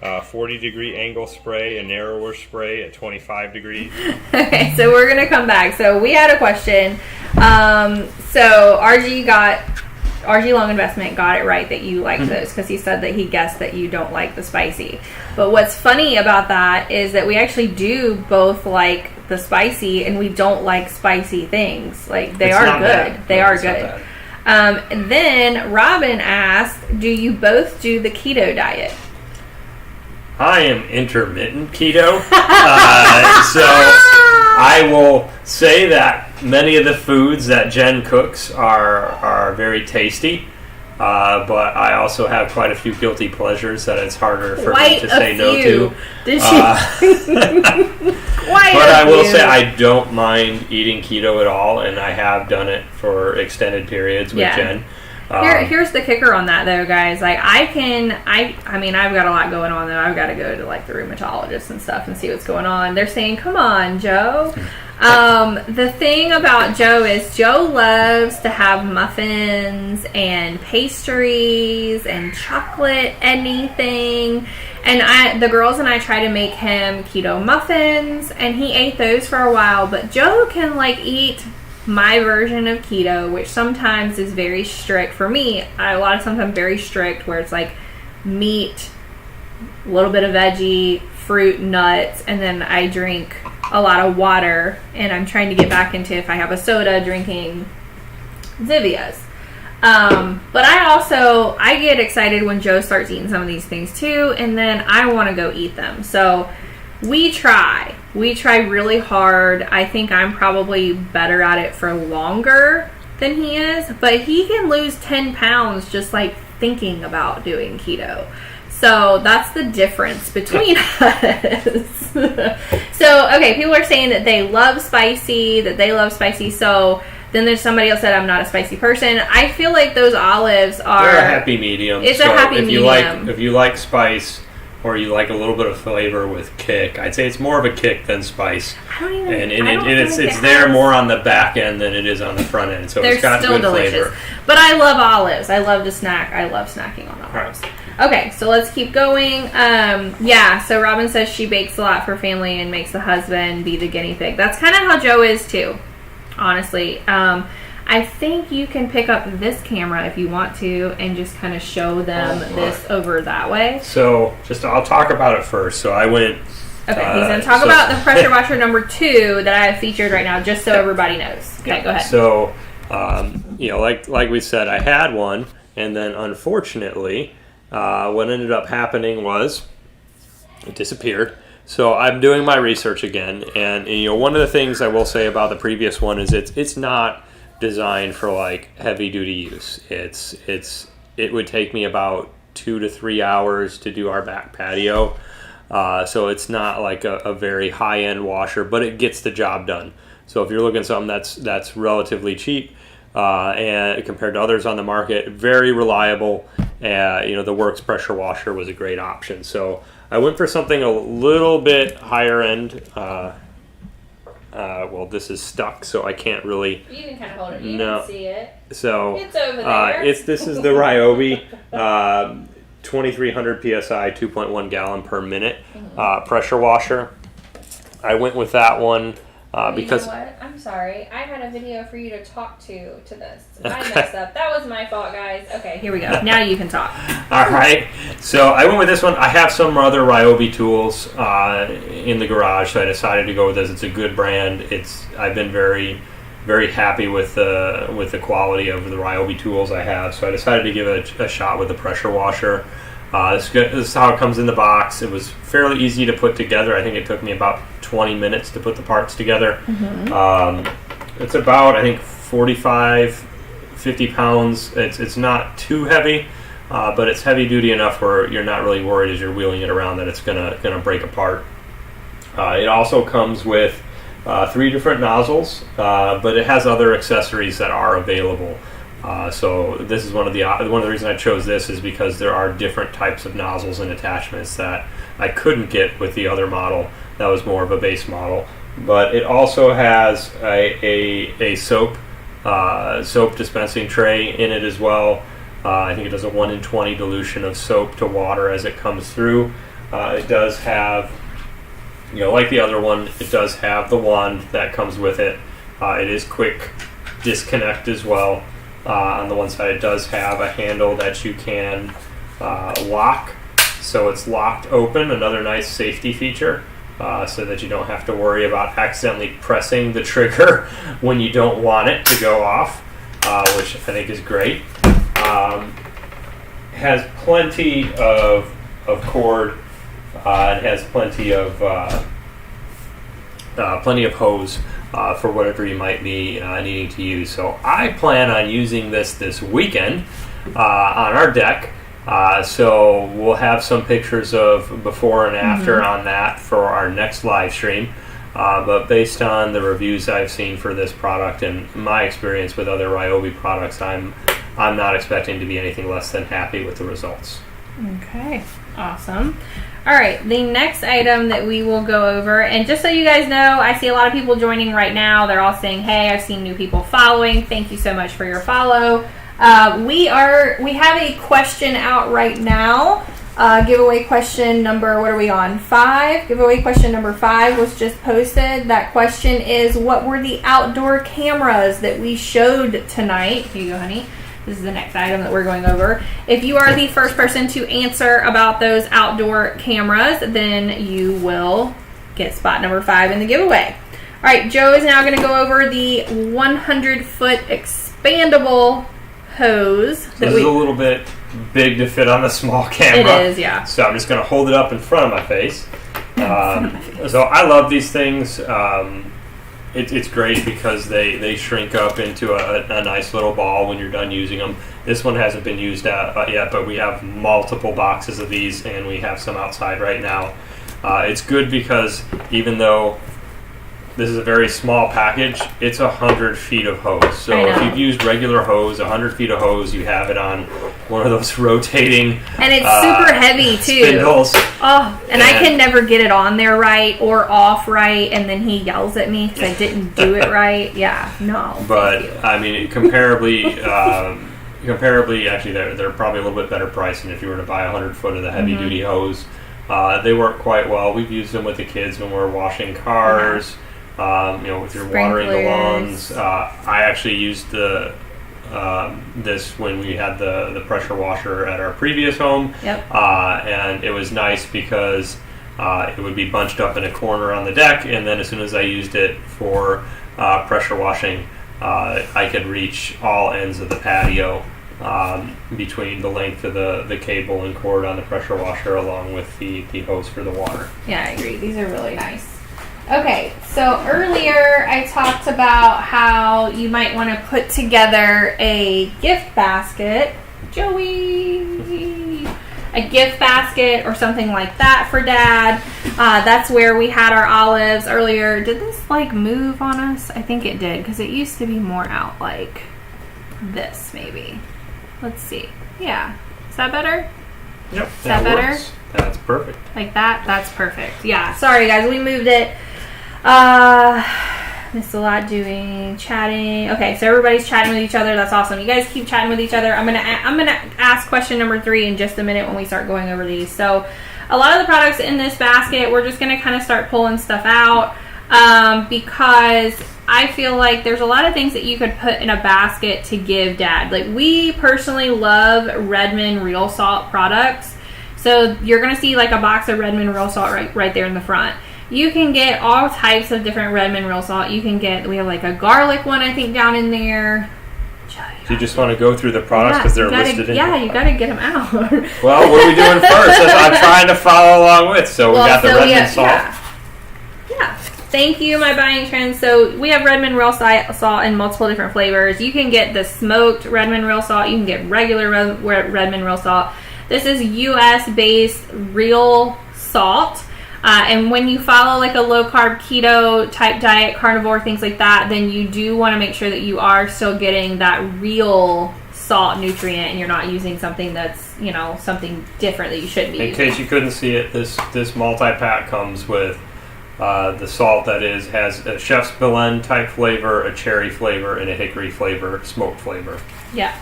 40-degree angle spray, a narrower spray at 25 degrees. Okay, so we're going to come back. So we had a question. So RG Long Investment got it right that you like those, because he said that he guessed that you don't like the spicy. But what's funny about that is that we actually do both like the spicy, and we don't like spicy things. Like, they are good. They are good. And then Robin asked, do you both do the keto diet? I am intermittent keto. So I will say that many of the foods that Jen cooks are very tasty. But I also have quite a few guilty pleasures that it's harder for me to say no to. Did she? But I will say I don't mind eating keto at all, and I have done it for extended periods with Jen. Here's the kicker on that, though, guys. Like, I mean, I've got a lot going on, though. I've got to go to, like, the rheumatologist and stuff and see what's going on. They're saying, come on, Joe. The thing about Joe is Joe loves to have muffins and pastries and chocolate, anything. And the girls and I try to make him keto muffins, and he ate those for a while. But Joe can, like, eat my version of keto, which sometimes is very strict. For me, a lot of times I'm very strict, where it's like meat, a little bit of veggie, fruit, nuts, and then I drink a lot of water, and I'm trying to get back into, if I have a soda, drinking Zivias. But I get excited when Joe starts eating some of these things too, and then I want to go eat them. So we try really hard. I think I'm probably better at it for longer than he is, but he can lose 10 pounds just like thinking about doing keto. So that's the difference between us. So, okay, people are saying that they love spicy, So then there's somebody else that I'm not a spicy person. I feel like those olives are... They're a happy medium. It's a happy medium. If you like spice, or you like a little bit of flavor with kick, I'd say it's more of a kick than spice. It's there more on the back end than it is on the front end, so it's got good flavor. But I love olives. I love to snack. I love snacking on olives. Right. Okay, so let's keep going. So Robin says she bakes a lot for family and makes the husband be the guinea pig. That's kind of how Joe is too, honestly. I think you can pick up this camera if you want to and just kind of show them this over that way. So I'll talk about it first. So I went... Okay, he's going to talk about the pressure washer number 2 that I have featured right now, just so everybody knows. Okay, go ahead. So, like we said, I had one, and then unfortunately, what ended up happening was it disappeared. So I'm doing my research again, and one of the things I will say about the previous one is it's not designed for like heavy duty use. It would take me about 2 to 3 hours to do our back patio. So it's not like a very high end washer, but it gets the job done. So if you're looking at something that's relatively cheap, and compared to others on the market, very reliable. The Works pressure washer was a great option. So I went for something a little bit higher end. Well, this is stuck, so I can't really... You can kind of hold it. You can see it. So it's over there. This is the Ryobi 2300 PSI, 2.1 gallon per minute pressure washer. I went with that one because... You know what? I'm sorry. I had a video for you to talk to this. I messed up. That was my fault, guys. Okay, here we go. Now you can talk. All right. So I went with this one. I have some other Ryobi tools in the garage, so I decided to go with this. It's a good brand. I've been very, very happy with the quality of the Ryobi tools I have, so I decided to give it a shot with the pressure washer. This is how it comes in the box. It was fairly easy to put together. I think it took me about 20 minutes to put the parts together. Mm-hmm. It's about, I think, 45, 50 pounds. It's not too heavy, but it's heavy duty enough where you're not really worried as you're wheeling it around that it's gonna break apart. It also comes with 3 different nozzles, but it has other accessories that are available. So this is one of the reasons I chose this is because there are different types of nozzles and attachments that I couldn't get with the other model. That was more of a base model. But it also has a soap dispensing tray in it as well. I think it does a 1 in 20 dilution of soap to water as it comes through. It does have, like the other one, it does have the wand that comes with it. It is quick disconnect as well. On the one side, it does have a handle that you can lock, so it's locked open, another nice safety feature, so that you don't have to worry about accidentally pressing the trigger when you don't want it to go off, which I think is great. Has plenty of cord It has plenty of hose for whatever you might be needing to use. So I plan on using this weekend on our deck. So we'll have some pictures of before and after on that for our next live stream. But based on the reviews I've seen for this product and my experience with other Ryobi products, I'm not expecting to be anything less than happy with the results. Okay, awesome. All right, the next item that we will go over, and just so you guys know, I see a lot of people joining right now. They're all saying, hey, I've seen new people following. Thank you so much for your follow. We have a question out right now. Giveaway question number, what are we on? 5. Giveaway question number 5 was just posted. That question is, what were the outdoor cameras that we showed tonight? Here you go, honey. This is the next item that we're going over. If you are the first person to answer about those outdoor cameras, then you will get spot number 5 in the giveaway. All right, Joe is now going to go over the 100-foot expandable hose. This is a little bit big to fit on a small camera. It is, yeah. So I'm just going to hold it up in front of my face. So I love these things. It's great because they shrink up into a nice little ball when you're done using them. This one hasn't been used yet, but we have multiple boxes of these, and we have some outside right now. It's good because even though this is a very small package, it's 100 feet of hose. So if you've used regular hose, 100 feet of hose, you have it on one of those rotating and it's super heavy too. Spindles. Oh, and I can never get it on there right or off right, and then he yells at me because I didn't do it right. Yeah, no. But I mean, comparably, actually, they're probably a little bit better priced than if you were to buy 100 foot of the heavy duty hose. They work quite well. We've used them with the kids when we're washing cars. With your watering the lawns. I actually used this when we had the pressure washer at our previous home. Yep. And it was nice because it would be bunched up in a corner on the deck, and then as soon as I used it for pressure washing, I could reach all ends of the patio between the length of the cable and cord on the pressure washer along with the hose for the water. Yeah, I agree. These are really nice. Okay, so earlier I talked about how you might want to put together a gift basket. Joey! A gift basket or something like that for Dad. That's where we had our olives earlier. Did this move on us? I think it did, because it used to be more out like this maybe. Let's see. Yeah. Is that better? Yep. Is that better? Works. That's perfect. Like that? That's perfect. Yeah. Sorry guys, we moved it. Missed a lot doing chatting. Okay, so everybody's chatting with each other. That's awesome. You guys keep chatting with each other. I'm gonna ask question number 3 in just a minute when we start going over these. So a lot of the products in this basket, we're just gonna kind of start pulling stuff out because I feel like there's a lot of things that you could put in a basket to give Dad. Like, we personally love Redmond Real Salt products. So you're going to see a box of Redmond Real Salt right there in the front. You can get all types of different Redmond Real Salt. You can get, we have a garlic one, I think, down in there. Do you just want to go through the products because they're listed in? Yeah, you got to get them out. Well, what are we doing first? That's what I'm trying to follow along with. So we got the Redmond salt. Yeah. Thank you, my buying trends. So we have Redmond Real Salt in multiple different flavors. You can get the smoked Redmond Real Salt. You can get regular Redmond Real Salt. This is U.S.-based real salt. And when you follow a low-carb keto type diet, carnivore, things like that, then you do want to make sure that you are still getting that real salt nutrient and you're not using something that's, something different that you shouldn't be using. In case you couldn't see it, this multi-pack comes with the salt that has a chef's blend type flavor, a cherry flavor, and a hickory flavor, smoked flavor. Yeah.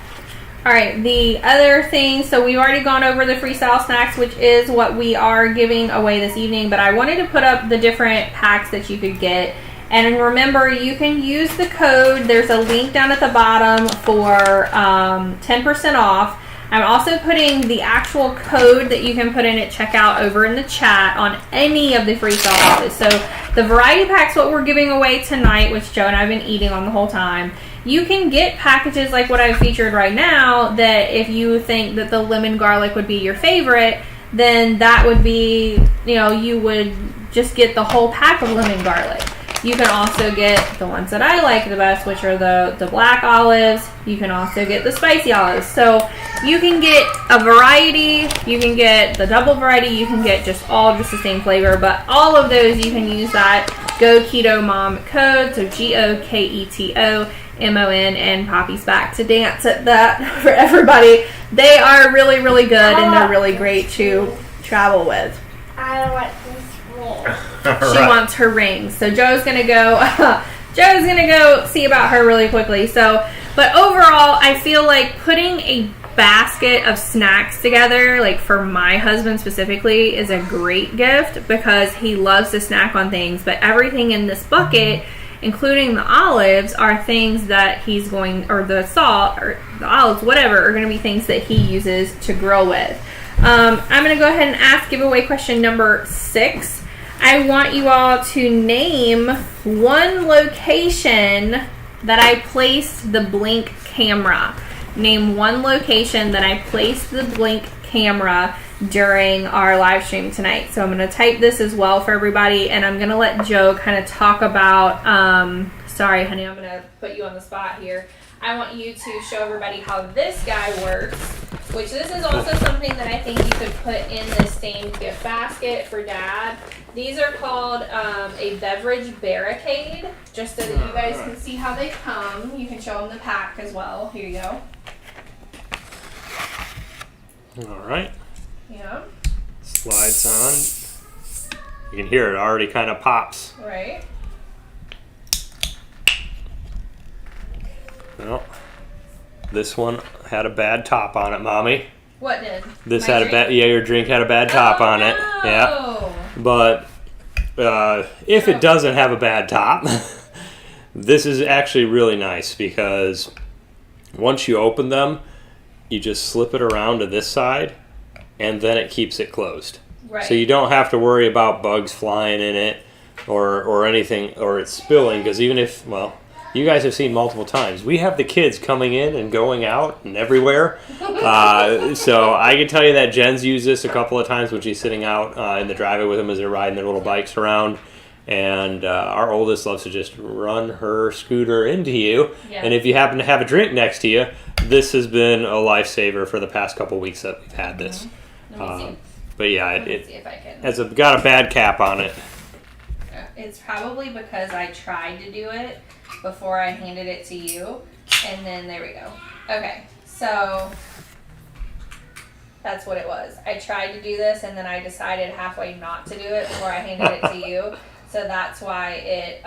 All right, the other thing, so we've already gone over the freestyle snacks, which is what we are giving away this evening, but I wanted to put up the different packs that you could get. And remember, you can use the code. There's a link down at the bottom for 10% off. I'm also putting the actual code that you can put in at checkout over in the chat on any of the freestyle boxes. So the variety packs, what we're giving away tonight, which Joe and I have been eating on the whole time, you can get packages like what I've featured right now, that if you think that the lemon garlic would be your favorite, then that would be, you would just get the whole pack of lemon garlic. You can also get the ones that I like the best, which are the black olives. You can also get the spicy olives. So you can get a variety. You can get the double variety. You can get just the same flavor. But all of those, you can use that Go Keto Mom code. So GOKETOMON, and Poppy's back to dance at that for everybody. They are really, really good, and they're really great to travel with. I want this ring. She wants her ring. So Joe's gonna go see about her really quickly. So, but overall, I feel like putting a basket of snacks together, like for my husband specifically, is a great gift because he loves to snack on things. But everything in this bucket, including the olives, are things that he's going, or the salt, or the olives, whatever, are going to be things that he uses to grill with. I'm going to go ahead and ask giveaway question number 6. I want you all to name one location that I placed the Blink camera. Name one location that I placed the Blink camera during our live stream tonight. So I'm going to type this as well for everybody, and I'm going to let Joe kind of talk about, sorry honey, I'm going to put you on the spot here. I want you to show everybody how this guy works, which this is also something that I think you could put in this same gift basket for Dad. These are called a beverage barricade, just so that you guys can see how they come. You can show them the pack as well. Here you go. All right. Yeah. Slides on. You can hear it already kind of pops. Right. Well, this one had a bad top on it, Mommy. What did? This My had drink? a bad, your drink had a bad top on it. No. Yeah. But if it doesn't have a bad top, this is actually really nice because once you open them, you just slip it around to this side and then it keeps it closed. Right. So you don't have to worry about bugs flying in it or anything, or it's spilling, because even if, well, you guys have seen multiple times, we have the kids coming in and going out and everywhere. So I can tell you that Jen's used this a couple of times when she's sitting out in the driveway with them as they're riding their little bikes around. And our oldest loves to just run her scooter into you. Yeah. And if you happen to have a drink next to you, this has been a lifesaver for the past couple of weeks that we've had this. But yeah, it has got a bad cap on it. It's probably because I tried to do it before I handed it to you, and then there we go. Okay, so that's what it was. I tried to do this, and then I decided halfway not to do it before I handed it to you. So that's why it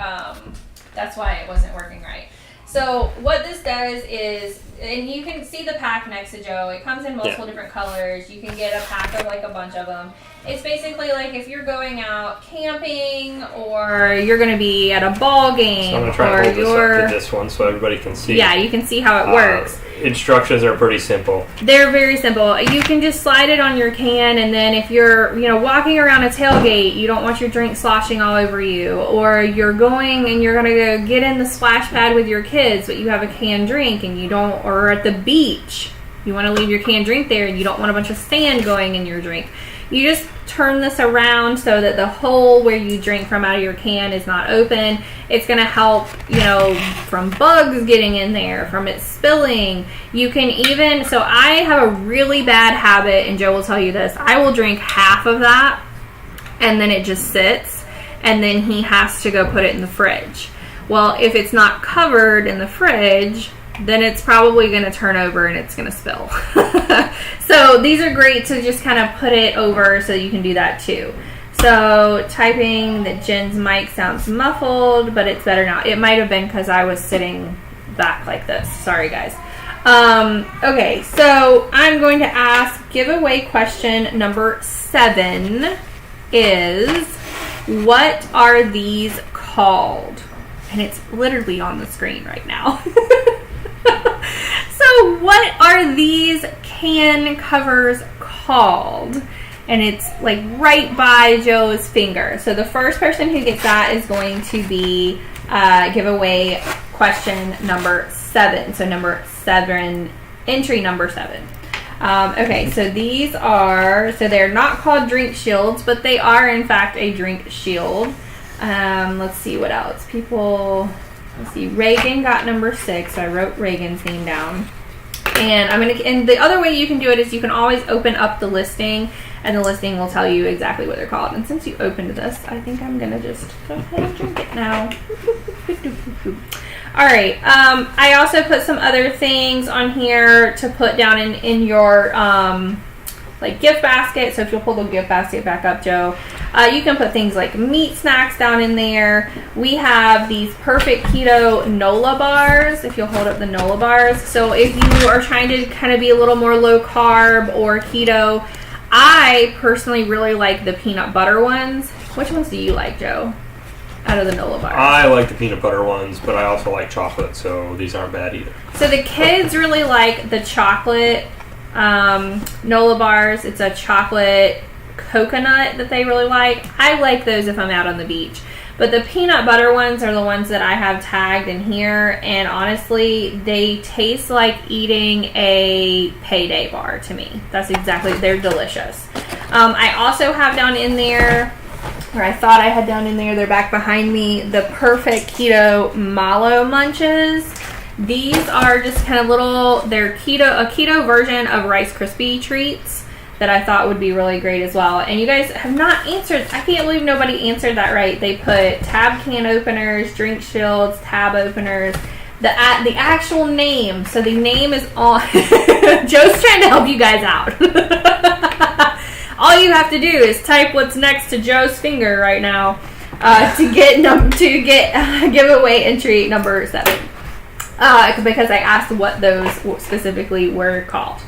wasn't working right. So what this does is, and you can see the pack next to Joe. It comes in multiple different colors. You can get a pack of like a bunch of them. It's basically like if you're going out camping or you're going to be at a ball game. So I'm going to try and hold this up to this one so everybody can see. Yeah, you can see how it works. Instructions are pretty simple. They're very simple. You can just slide it on your can, and then if you're, walking around a tailgate, you don't want your drink sloshing all over you, or you're going and you're going to go get in the splash pad with your kids, but you have a canned drink and you don't, or at the beach, you want to leave your canned drink there and you don't want a bunch of sand going in your drink. You just turn this around so that the hole where you drink from out of your can is not open. It's going to help, from bugs getting in there, from it spilling. You can even, so I have a really bad habit, and Joe will tell you this, I will drink half of that, and then it just sits, and then he has to go put it in the fridge. Well, if it's not covered in the fridge, then it's probably going to turn over and it's going to spill. So these are great to just kind of put it over so you can do that too. So typing that Jen's mic sounds muffled, but it's better now. It might have been because I was sitting back like this. Sorry guys. Okay, so I'm going to ask giveaway question number 7 is, what are these called? And it's literally on the screen right now. So what are these can covers called? And it's like right by Joe's finger. So the first person who gets that is going to be giveaway question number 7. So number 7, entry number 7. Okay, so these are, so they're not called drink shields, but they are in fact a drink shield. Let's see what else. Let's see, Reagan got number 6, so I wrote Reagan's name down. And the other way you can do it is you can always open up the listing, and the listing will tell you exactly what they're called. And since you opened this, I think I'm gonna just go ahead and drink it now. All right. I also put some other things on here to put down in your like gift basket. So if you'll pull the gift basket back up, Joe, you can put things like meat snacks down in there. We have these Perfect Keto Nola bars, if you'll hold up the Nola bars. So if you are trying to kind of be a little more low carb or keto, I personally really like the peanut butter ones. Which ones do you like, Joe, out of the Nola bars? I like the peanut butter ones, but I also like chocolate, so these aren't bad either. So the kids really like the chocolate Nola bars. It's a chocolate coconut that they really like. I like those if I'm out on the beach. But the peanut butter ones are the ones that I have tagged in here, and honestly, they taste like eating a payday bar to me. That's exactly, they're delicious. I also have down in there, or I thought I had down in there, they're back behind me, the Perfect Keto Mallow Munches. These are just kind of little, they're a keto version of Rice Krispie treats that I thought would be really great as well. And you guys have not answered, I can't believe nobody answered that right. They put tab can openers, drink shields, tab openers, the actual name. So the name is on, Joe's trying to help you guys out. All you have to do is type what's next to Joe's finger right now to get giveaway entry number 7. Because I asked what those specifically were called.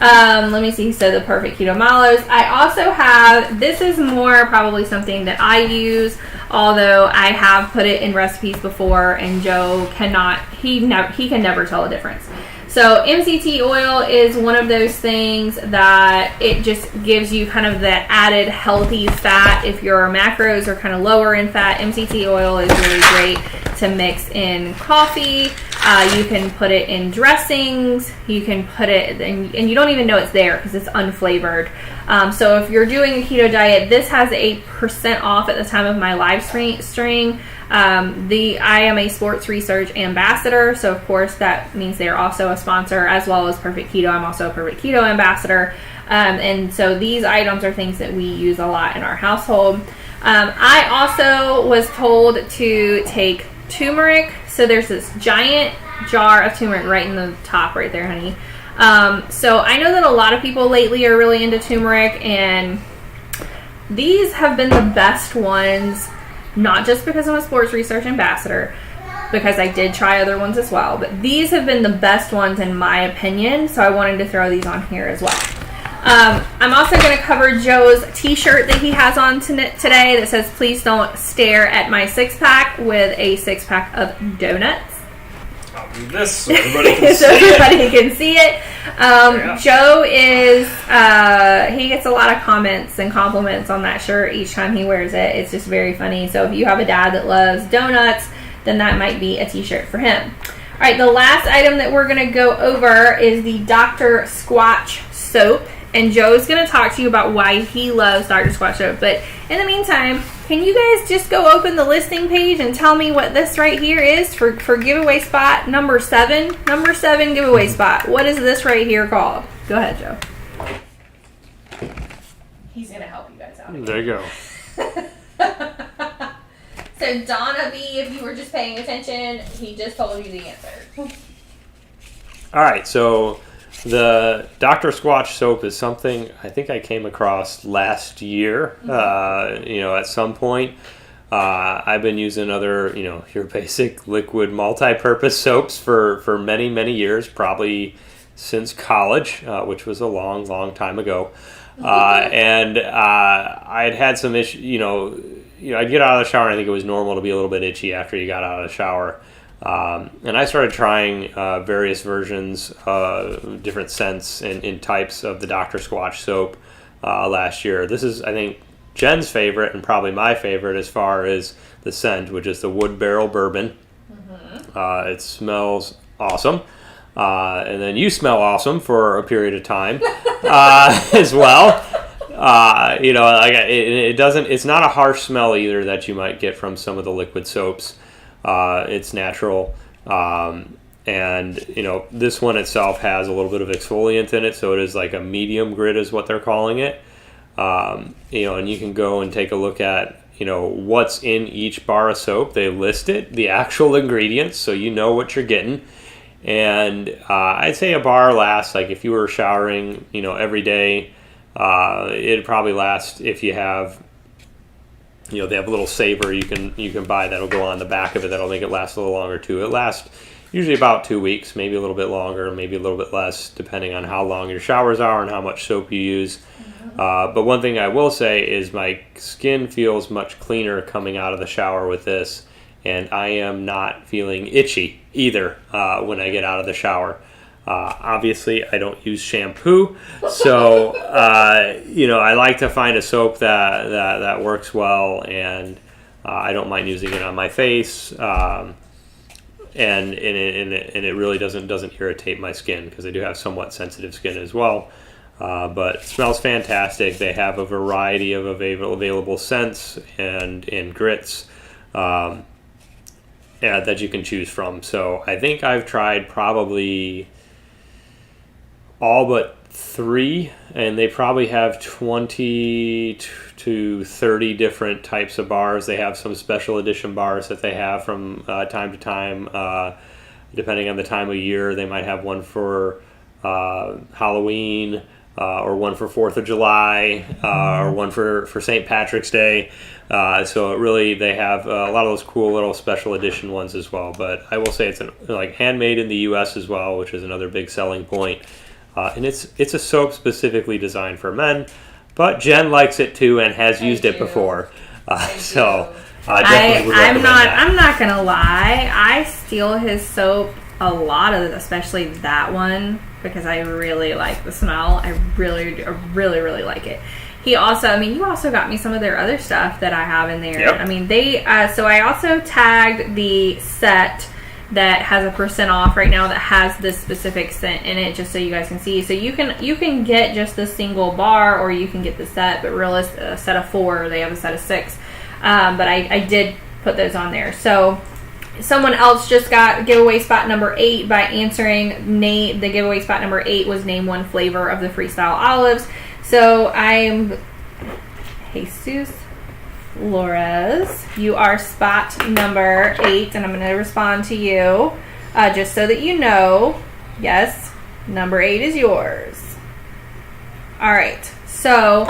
Let me see. So the Perfect Keto Mallows. I also have, this is more probably something that I use, although I have put it in recipes before, and Joe cannot, he can never tell a difference. So MCT oil is one of those things that it just gives you kind of the added healthy fat. If your macros are kind of lower in fat, MCT oil is really great to mix in coffee. You can put it in dressings. You can put it, and you don't even know it's there because it's unflavored. So if you're doing a keto diet, this has 8% off at the time of my live stream. I am a sports research ambassador, so of course that means they're also a sponsor, as well as Perfect Keto. I'm also a Perfect Keto ambassador. And so these items are things that we use a lot in our household. I also was told to take turmeric. So there's this giant jar of turmeric right in the top right there, honey. So I know that a lot of people lately are really into turmeric, and these have been the best ones, not just because I'm a sports research ambassador, because I did try other ones as well, but these have been the best ones in my opinion, so I wanted to throw these on here as well. I'm also going to cover Joe's t-shirt that he has on today that says, "Please don't stare at my 6-pack," with a 6-pack of donuts. I'll do this so everybody can so see everybody it. can see it. Joe is, he gets a lot of comments and compliments on that shirt each time he wears it. It's just very funny. So if you have a dad that loves donuts, then that might be a t-shirt for him. All right, the last item that we're going to go over is the Dr. Squatch soap. And Joe's going to talk to you about why he loves Dr. Squatch soap. But in the meantime, can you guys just go open the listing page and tell me what this right here is for giveaway spot number 7? Number 7 giveaway spot. What is this right here called? Go ahead, Joe. He's going to help you guys out again. There you go. So Donna B, if you were just paying attention, he just told you the answer. All right, so the Dr. Squatch soap is something I think I came across last year, at some point. I've been using other, your basic liquid multi-purpose soaps for many, many years, probably since college, which was a long, long time ago. And I'd had some issues, I'd get out of the shower and I think it was normal to be a little bit itchy after you got out of the shower. And I started trying various versions, different scents and types of the Dr. Squatch soap last year. This is, I think, Jen's favorite and probably my favorite as far as the scent, which is the Wood Barrel Bourbon. Mm-hmm. It smells awesome. and then you smell awesome for a period of time as well. It doesn't. It's not a harsh smell either that you might get from some of the liquid soaps. It's natural, and this one itself has a little bit of exfoliant in it, so it is like a medium grit is what they're calling it. And you can go and take a look at what's in each bar of soap. They list it, the actual ingredients, so you know what you're getting. And I'd say a bar lasts, like if you were showering every day, it'd probably last, if you have they have a little saver you can buy that'll go on the back of it that'll make it last a little longer too. It lasts usually about 2 weeks, maybe a little bit longer, maybe a little bit less, depending on how long your showers are and how much soap you use. But one thing I will say is my skin feels much cleaner coming out of the shower with this, and I am not feeling itchy either when I get out of the shower. Obviously, I don't use shampoo, so I like to find a soap that works well, and I don't mind using it on my face, and it really doesn't irritate my skin because I do have somewhat sensitive skin as well. But it smells fantastic. They have a variety of available scents and grits that you can choose from. So I think I've tried probably all but 3, and they probably have 20 to 30 different types of bars. They have some special edition bars that they have from time to time, depending on the time of year. They might have one for Halloween, or one for 4th of July, or one for St. Patrick's Day. So they have a lot of those cool little special edition ones as well. But I will say it's handmade in the U.S. as well, which is another big selling point. And it's a soap specifically designed for men, but Jen likes it too and has used it before. Definitely would recommend that. I'm not gonna lie. I steal his soap a lot of, especially that one, because I really like the smell. I really like it. He also, you also got me some of their other stuff that I have in there. Yep. So I also tagged the set that has a % off right now that has this specific scent in it, just so you guys can see. So you can get just the single bar, or you can get the set, but a set of 4. They have a set of 6. But I did put those on there. So someone else just got giveaway spot number 8 by answering the giveaway spot number 8 was name one flavor of the Freestyle olives. So I'm Jesus Flores. You are spot number 8, and I'm going to respond to you just so that you know. Yes, number 8 is yours. All right. So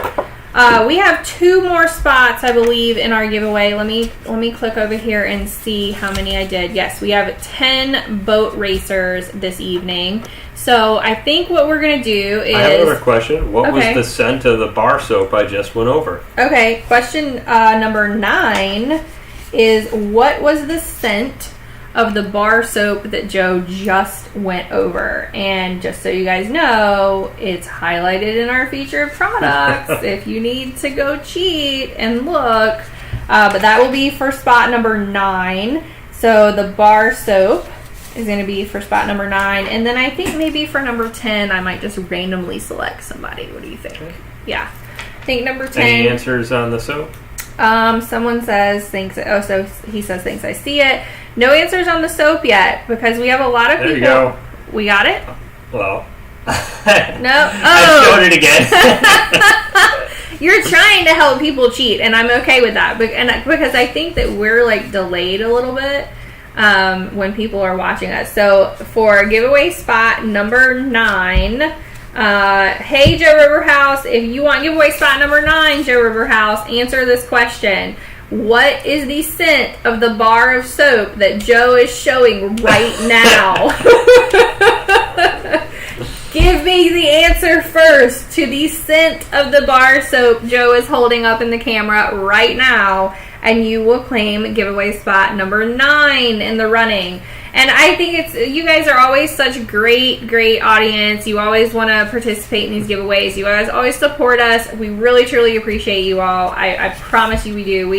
we have 2 more spots, I believe, in our giveaway. Let me click over here and see how many I did. Yes, we have 10 boat racers this evening. So I think what we're going to do is... I have another question. What was the scent of the bar soap I just went over? Okay, question number 9 is, what was the scent of the bar soap that Joe just went over? And just so you guys know, it's highlighted in our featured products if you need to go cheat and look. But that will be for spot number 9. So the bar soap is going to be for spot number 9. And then I think maybe for number 10, I might just randomly select somebody. What do you think? Okay. Yeah. I think number 10. Any answers on the soap? Someone says thanks. Oh, so he says thanks. I see it. No answers on the soap yet because we have a lot of people. There you go. We got it. Well, no. Oh, I showed it again. You're trying to help people cheat, and I'm okay with that. Because I think that we're delayed a little bit when people are watching us. So for giveaway spot number 9. Hey Joe Riverhouse, if you want giveaway spot number 9, Joe Riverhouse, answer this question. What is the scent of the bar of soap that Joe is showing right now? Give me the answer first to the scent of the bar soap Joe is holding up in the camera right now, and you will claim giveaway spot number 9 in the running. And I think you guys are always such great audience. You always want to participate in these giveaways. You guys always support us. We really, truly appreciate you all. I promise you we do.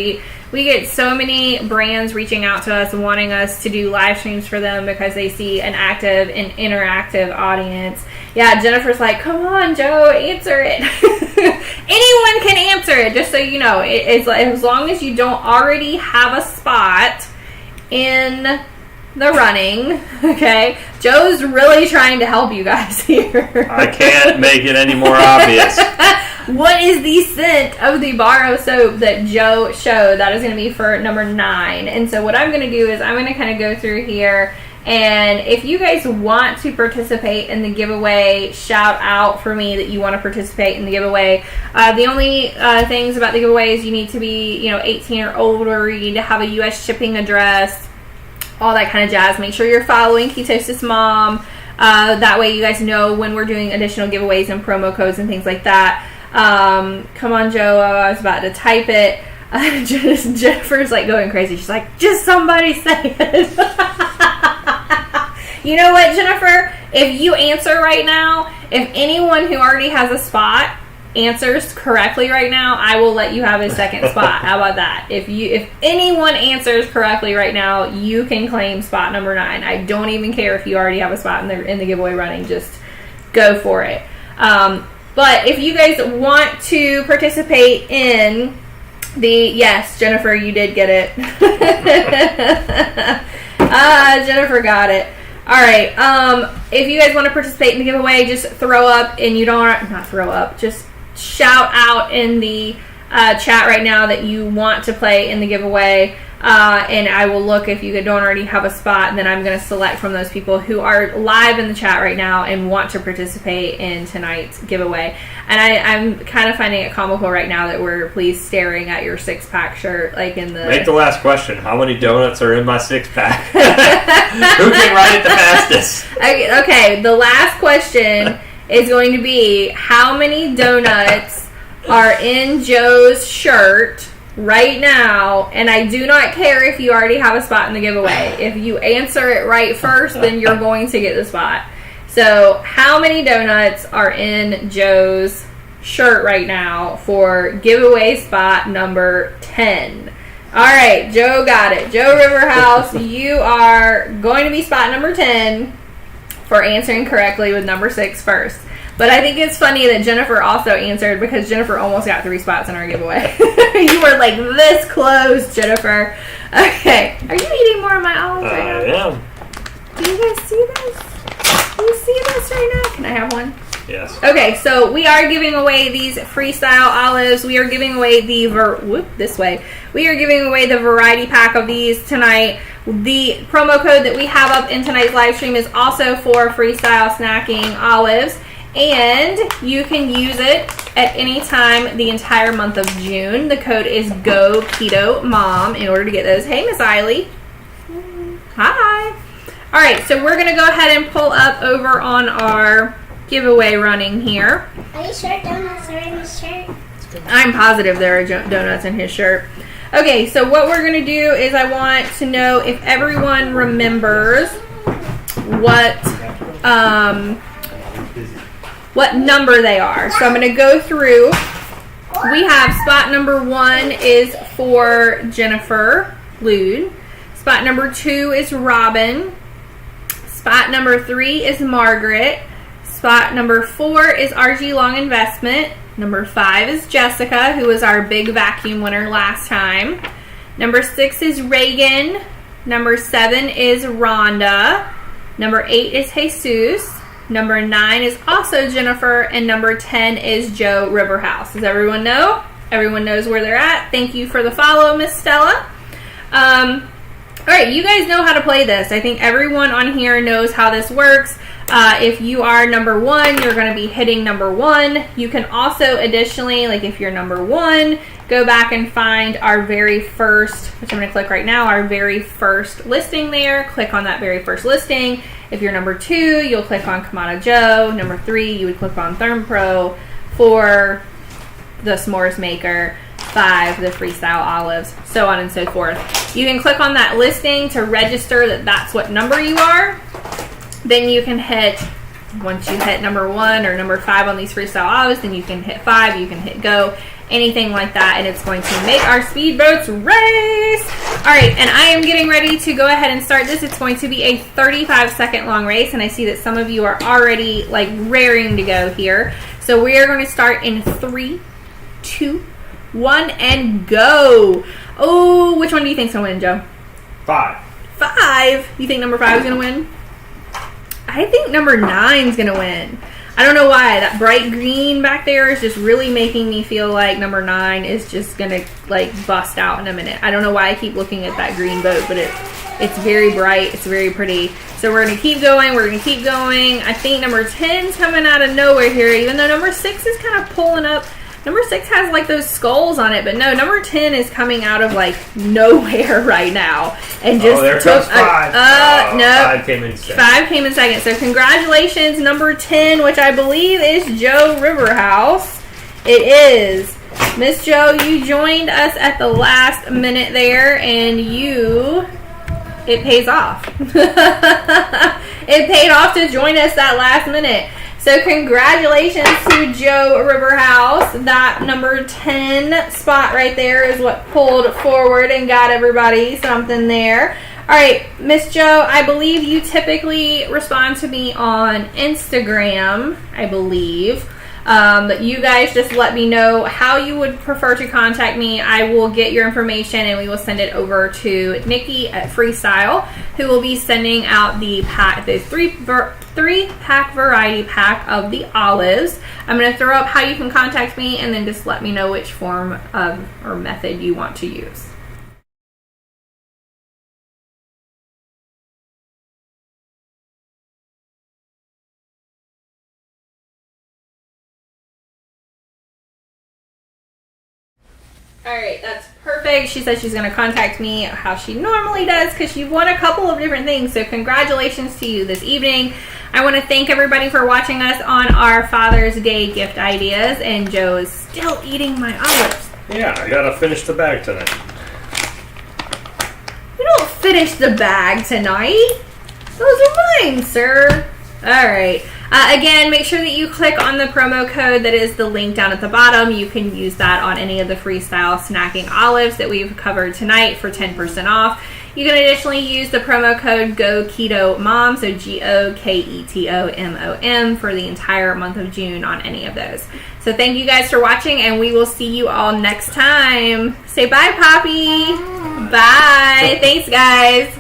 We get so many brands reaching out to us and wanting us to do live streams for them because they see an active and interactive audience. Yeah, Jennifer's like, come on, Joe, answer it. Anyone can answer it, just so you know. It's like, as long as you don't already have a spot in the running, okay? Joe's really trying to help you guys here. I can't make it any more obvious. What is the scent of the Borrow soap that Joe showed? That is going to be for number 9. And so what I'm going to do is I'm going to kind of go through here, and if you guys want to participate in the giveaway, shout out for me that you want to participate in the giveaway. The only things about the giveaway is you need to be 18 or older. You need to have a U.S. shipping address, all that kind of jazz. Make sure you're following Ketosis Mom. That way you guys know when we're doing additional giveaways and promo codes and things like that. Come on, Joe. I was about to type it. Jennifer's like going crazy. She's like, just somebody say it. You know what, Jennifer? If you answer right now, if anyone who already has a spot answers correctly right now, I will let you have a second spot. How about that? If anyone answers correctly right now, you can claim spot number 9. I don't even care if you already have a spot in the giveaway running. Just go for it. But if you guys want to participate in yes, Jennifer, you did get it. Jennifer got it. All right. If you guys want to participate in the giveaway, just throw up, and just shout out in the chat right now that you want to play in the giveaway. And I will look if you don't already have a spot, and then I'm going to select from those people who are live in the chat right now and want to participate in tonight's giveaway. And I'm kind of finding it comical right now that we're staring at your 6-pack shirt, like in the... Make the last question. How many donuts are in my 6-pack? Who can write it the fastest? Okay, the last question is going to be, how many donuts are in Joe's shirt right now? And I do not care if you already have a spot in the giveaway. If you answer it right first, then you're going to get the spot. So how many donuts are in Joe's shirt right now for giveaway spot number 10? All right, Joe got it. Joe Riverhouse, you are going to be spot number 10 for answering correctly with number 6 first. But I think it's funny that Jennifer also answered, because Jennifer almost got 3 spots in our giveaway. You were like this close, Jennifer. Okay. Are you eating more of my olives right now? I am. Do you guys see this? Do you see this right now? Can I have one? Yes. Okay, so we are giving away these freestyle olives. We are giving away We are giving away the variety pack of these tonight. The promo code that we have up in tonight's live stream is also for freestyle snacking olives. And you can use it at any time the entire month of June. The code is Go Keto Mom in order to get those. Hey, Miss Eiley. Hi. All right, so we're going to go ahead and pull up over on our giveaway running here. Are you sure donuts are in his shirt? I'm positive there are donuts in his shirt. Okay, so what we're going to do is I want to know if everyone remembers what number they are. So I'm going to go through. We have spot number 1 is for Jennifer Lude. Spot number 2 is Robin. Spot number 3 is Margaret. Spot number 4 is RG Long Investment. Number 5 is Jessica, who was our big vacuum winner last time. Number 6 is Reagan. Number 7 is Rhonda. Number 8 is Jesus. Number 9 is also Jennifer, and number 10 is Joe Riverhouse. Does everyone know? Everyone knows where they're at. Thank you for the follow, Miss Stella. All right, you guys know how to play this. I think everyone on here knows how this works. If you are number 1, you're going to be hitting number 1. You can also additionally, like if you're number 1, go back and find our very first, which I'm going to click right now, our very first listing there. Click on that very first listing. If you're number 2, you'll click on Kamado Joe. Number 3, you would click on Therm Pro. 4, the s'mores maker. 5, the freestyle olives, so on and so forth. You can click on that listing to register that that's what number you are. Then you can hit, once you hit number 1 or number 5 on these freestyle olives, then you can hit 5, you can hit go, anything like that, and it's going to make our speedboats race. All right, and I am getting ready to go ahead and start this. It's going to be a 35-second long race, and I see that some of you are already like raring to go here. So we are going to start in 3, 2, 1, and go. Oh, which one do you think's gonna win, Joe? 5. 5? You think number 5 is gonna win? I think number 9 is gonna win. I don't know why. That bright green back there is just really making me feel like number 9 is just gonna like bust out in a minute. I don't know why I keep looking at that green boat, but it's very bright. It's very pretty. So we're gonna keep going. We're gonna keep going. I think number 10's coming out of nowhere here, even though number 6 is kind of pulling up. Number 6 has like those skulls on it, but no, number 10 is coming out of like nowhere right now. And just there comes 5. No. 5 came in second. 5 came in second. So congratulations, number 10, which I believe is Joe Riverhouse. It is. Miss Joe, you joined us at the last minute there, and it pays off. It paid off to join us that last minute. So congratulations to Joe Riverhouse. That number 10 spot right there is what pulled forward and got everybody something there. All right, Miss Joe, I believe you typically respond to me on Instagram, I believe. You guys just let me know how you would prefer to contact me. I will get your information and we will send it over to Nikki at Freestyle, who will be sending out the pack, the three pack variety pack of the olives. I'm going to throw up how you can contact me, and then just let me know which form of or method you want to use. All right, that's perfect. She said she's going to contact me how she normally does because you've won a couple of different things. So congratulations to you this evening. I want to thank everybody for watching us on our Father's Day gift ideas. And Joe is still eating my olives. Yeah, I got to finish the bag tonight. We don't finish the bag tonight. Those are mine, sir. All right. Again, make sure that you click on the promo code that is the link down at the bottom. You can use that on any of the Freestyle snacking olives that we've covered tonight for 10% off. You can additionally use the promo code GOKETOMOM, so GOKETOMOM, for the entire month of June on any of those. So thank you guys for watching, and we will see you all next time. Say bye, Poppy. Bye. Thanks, guys.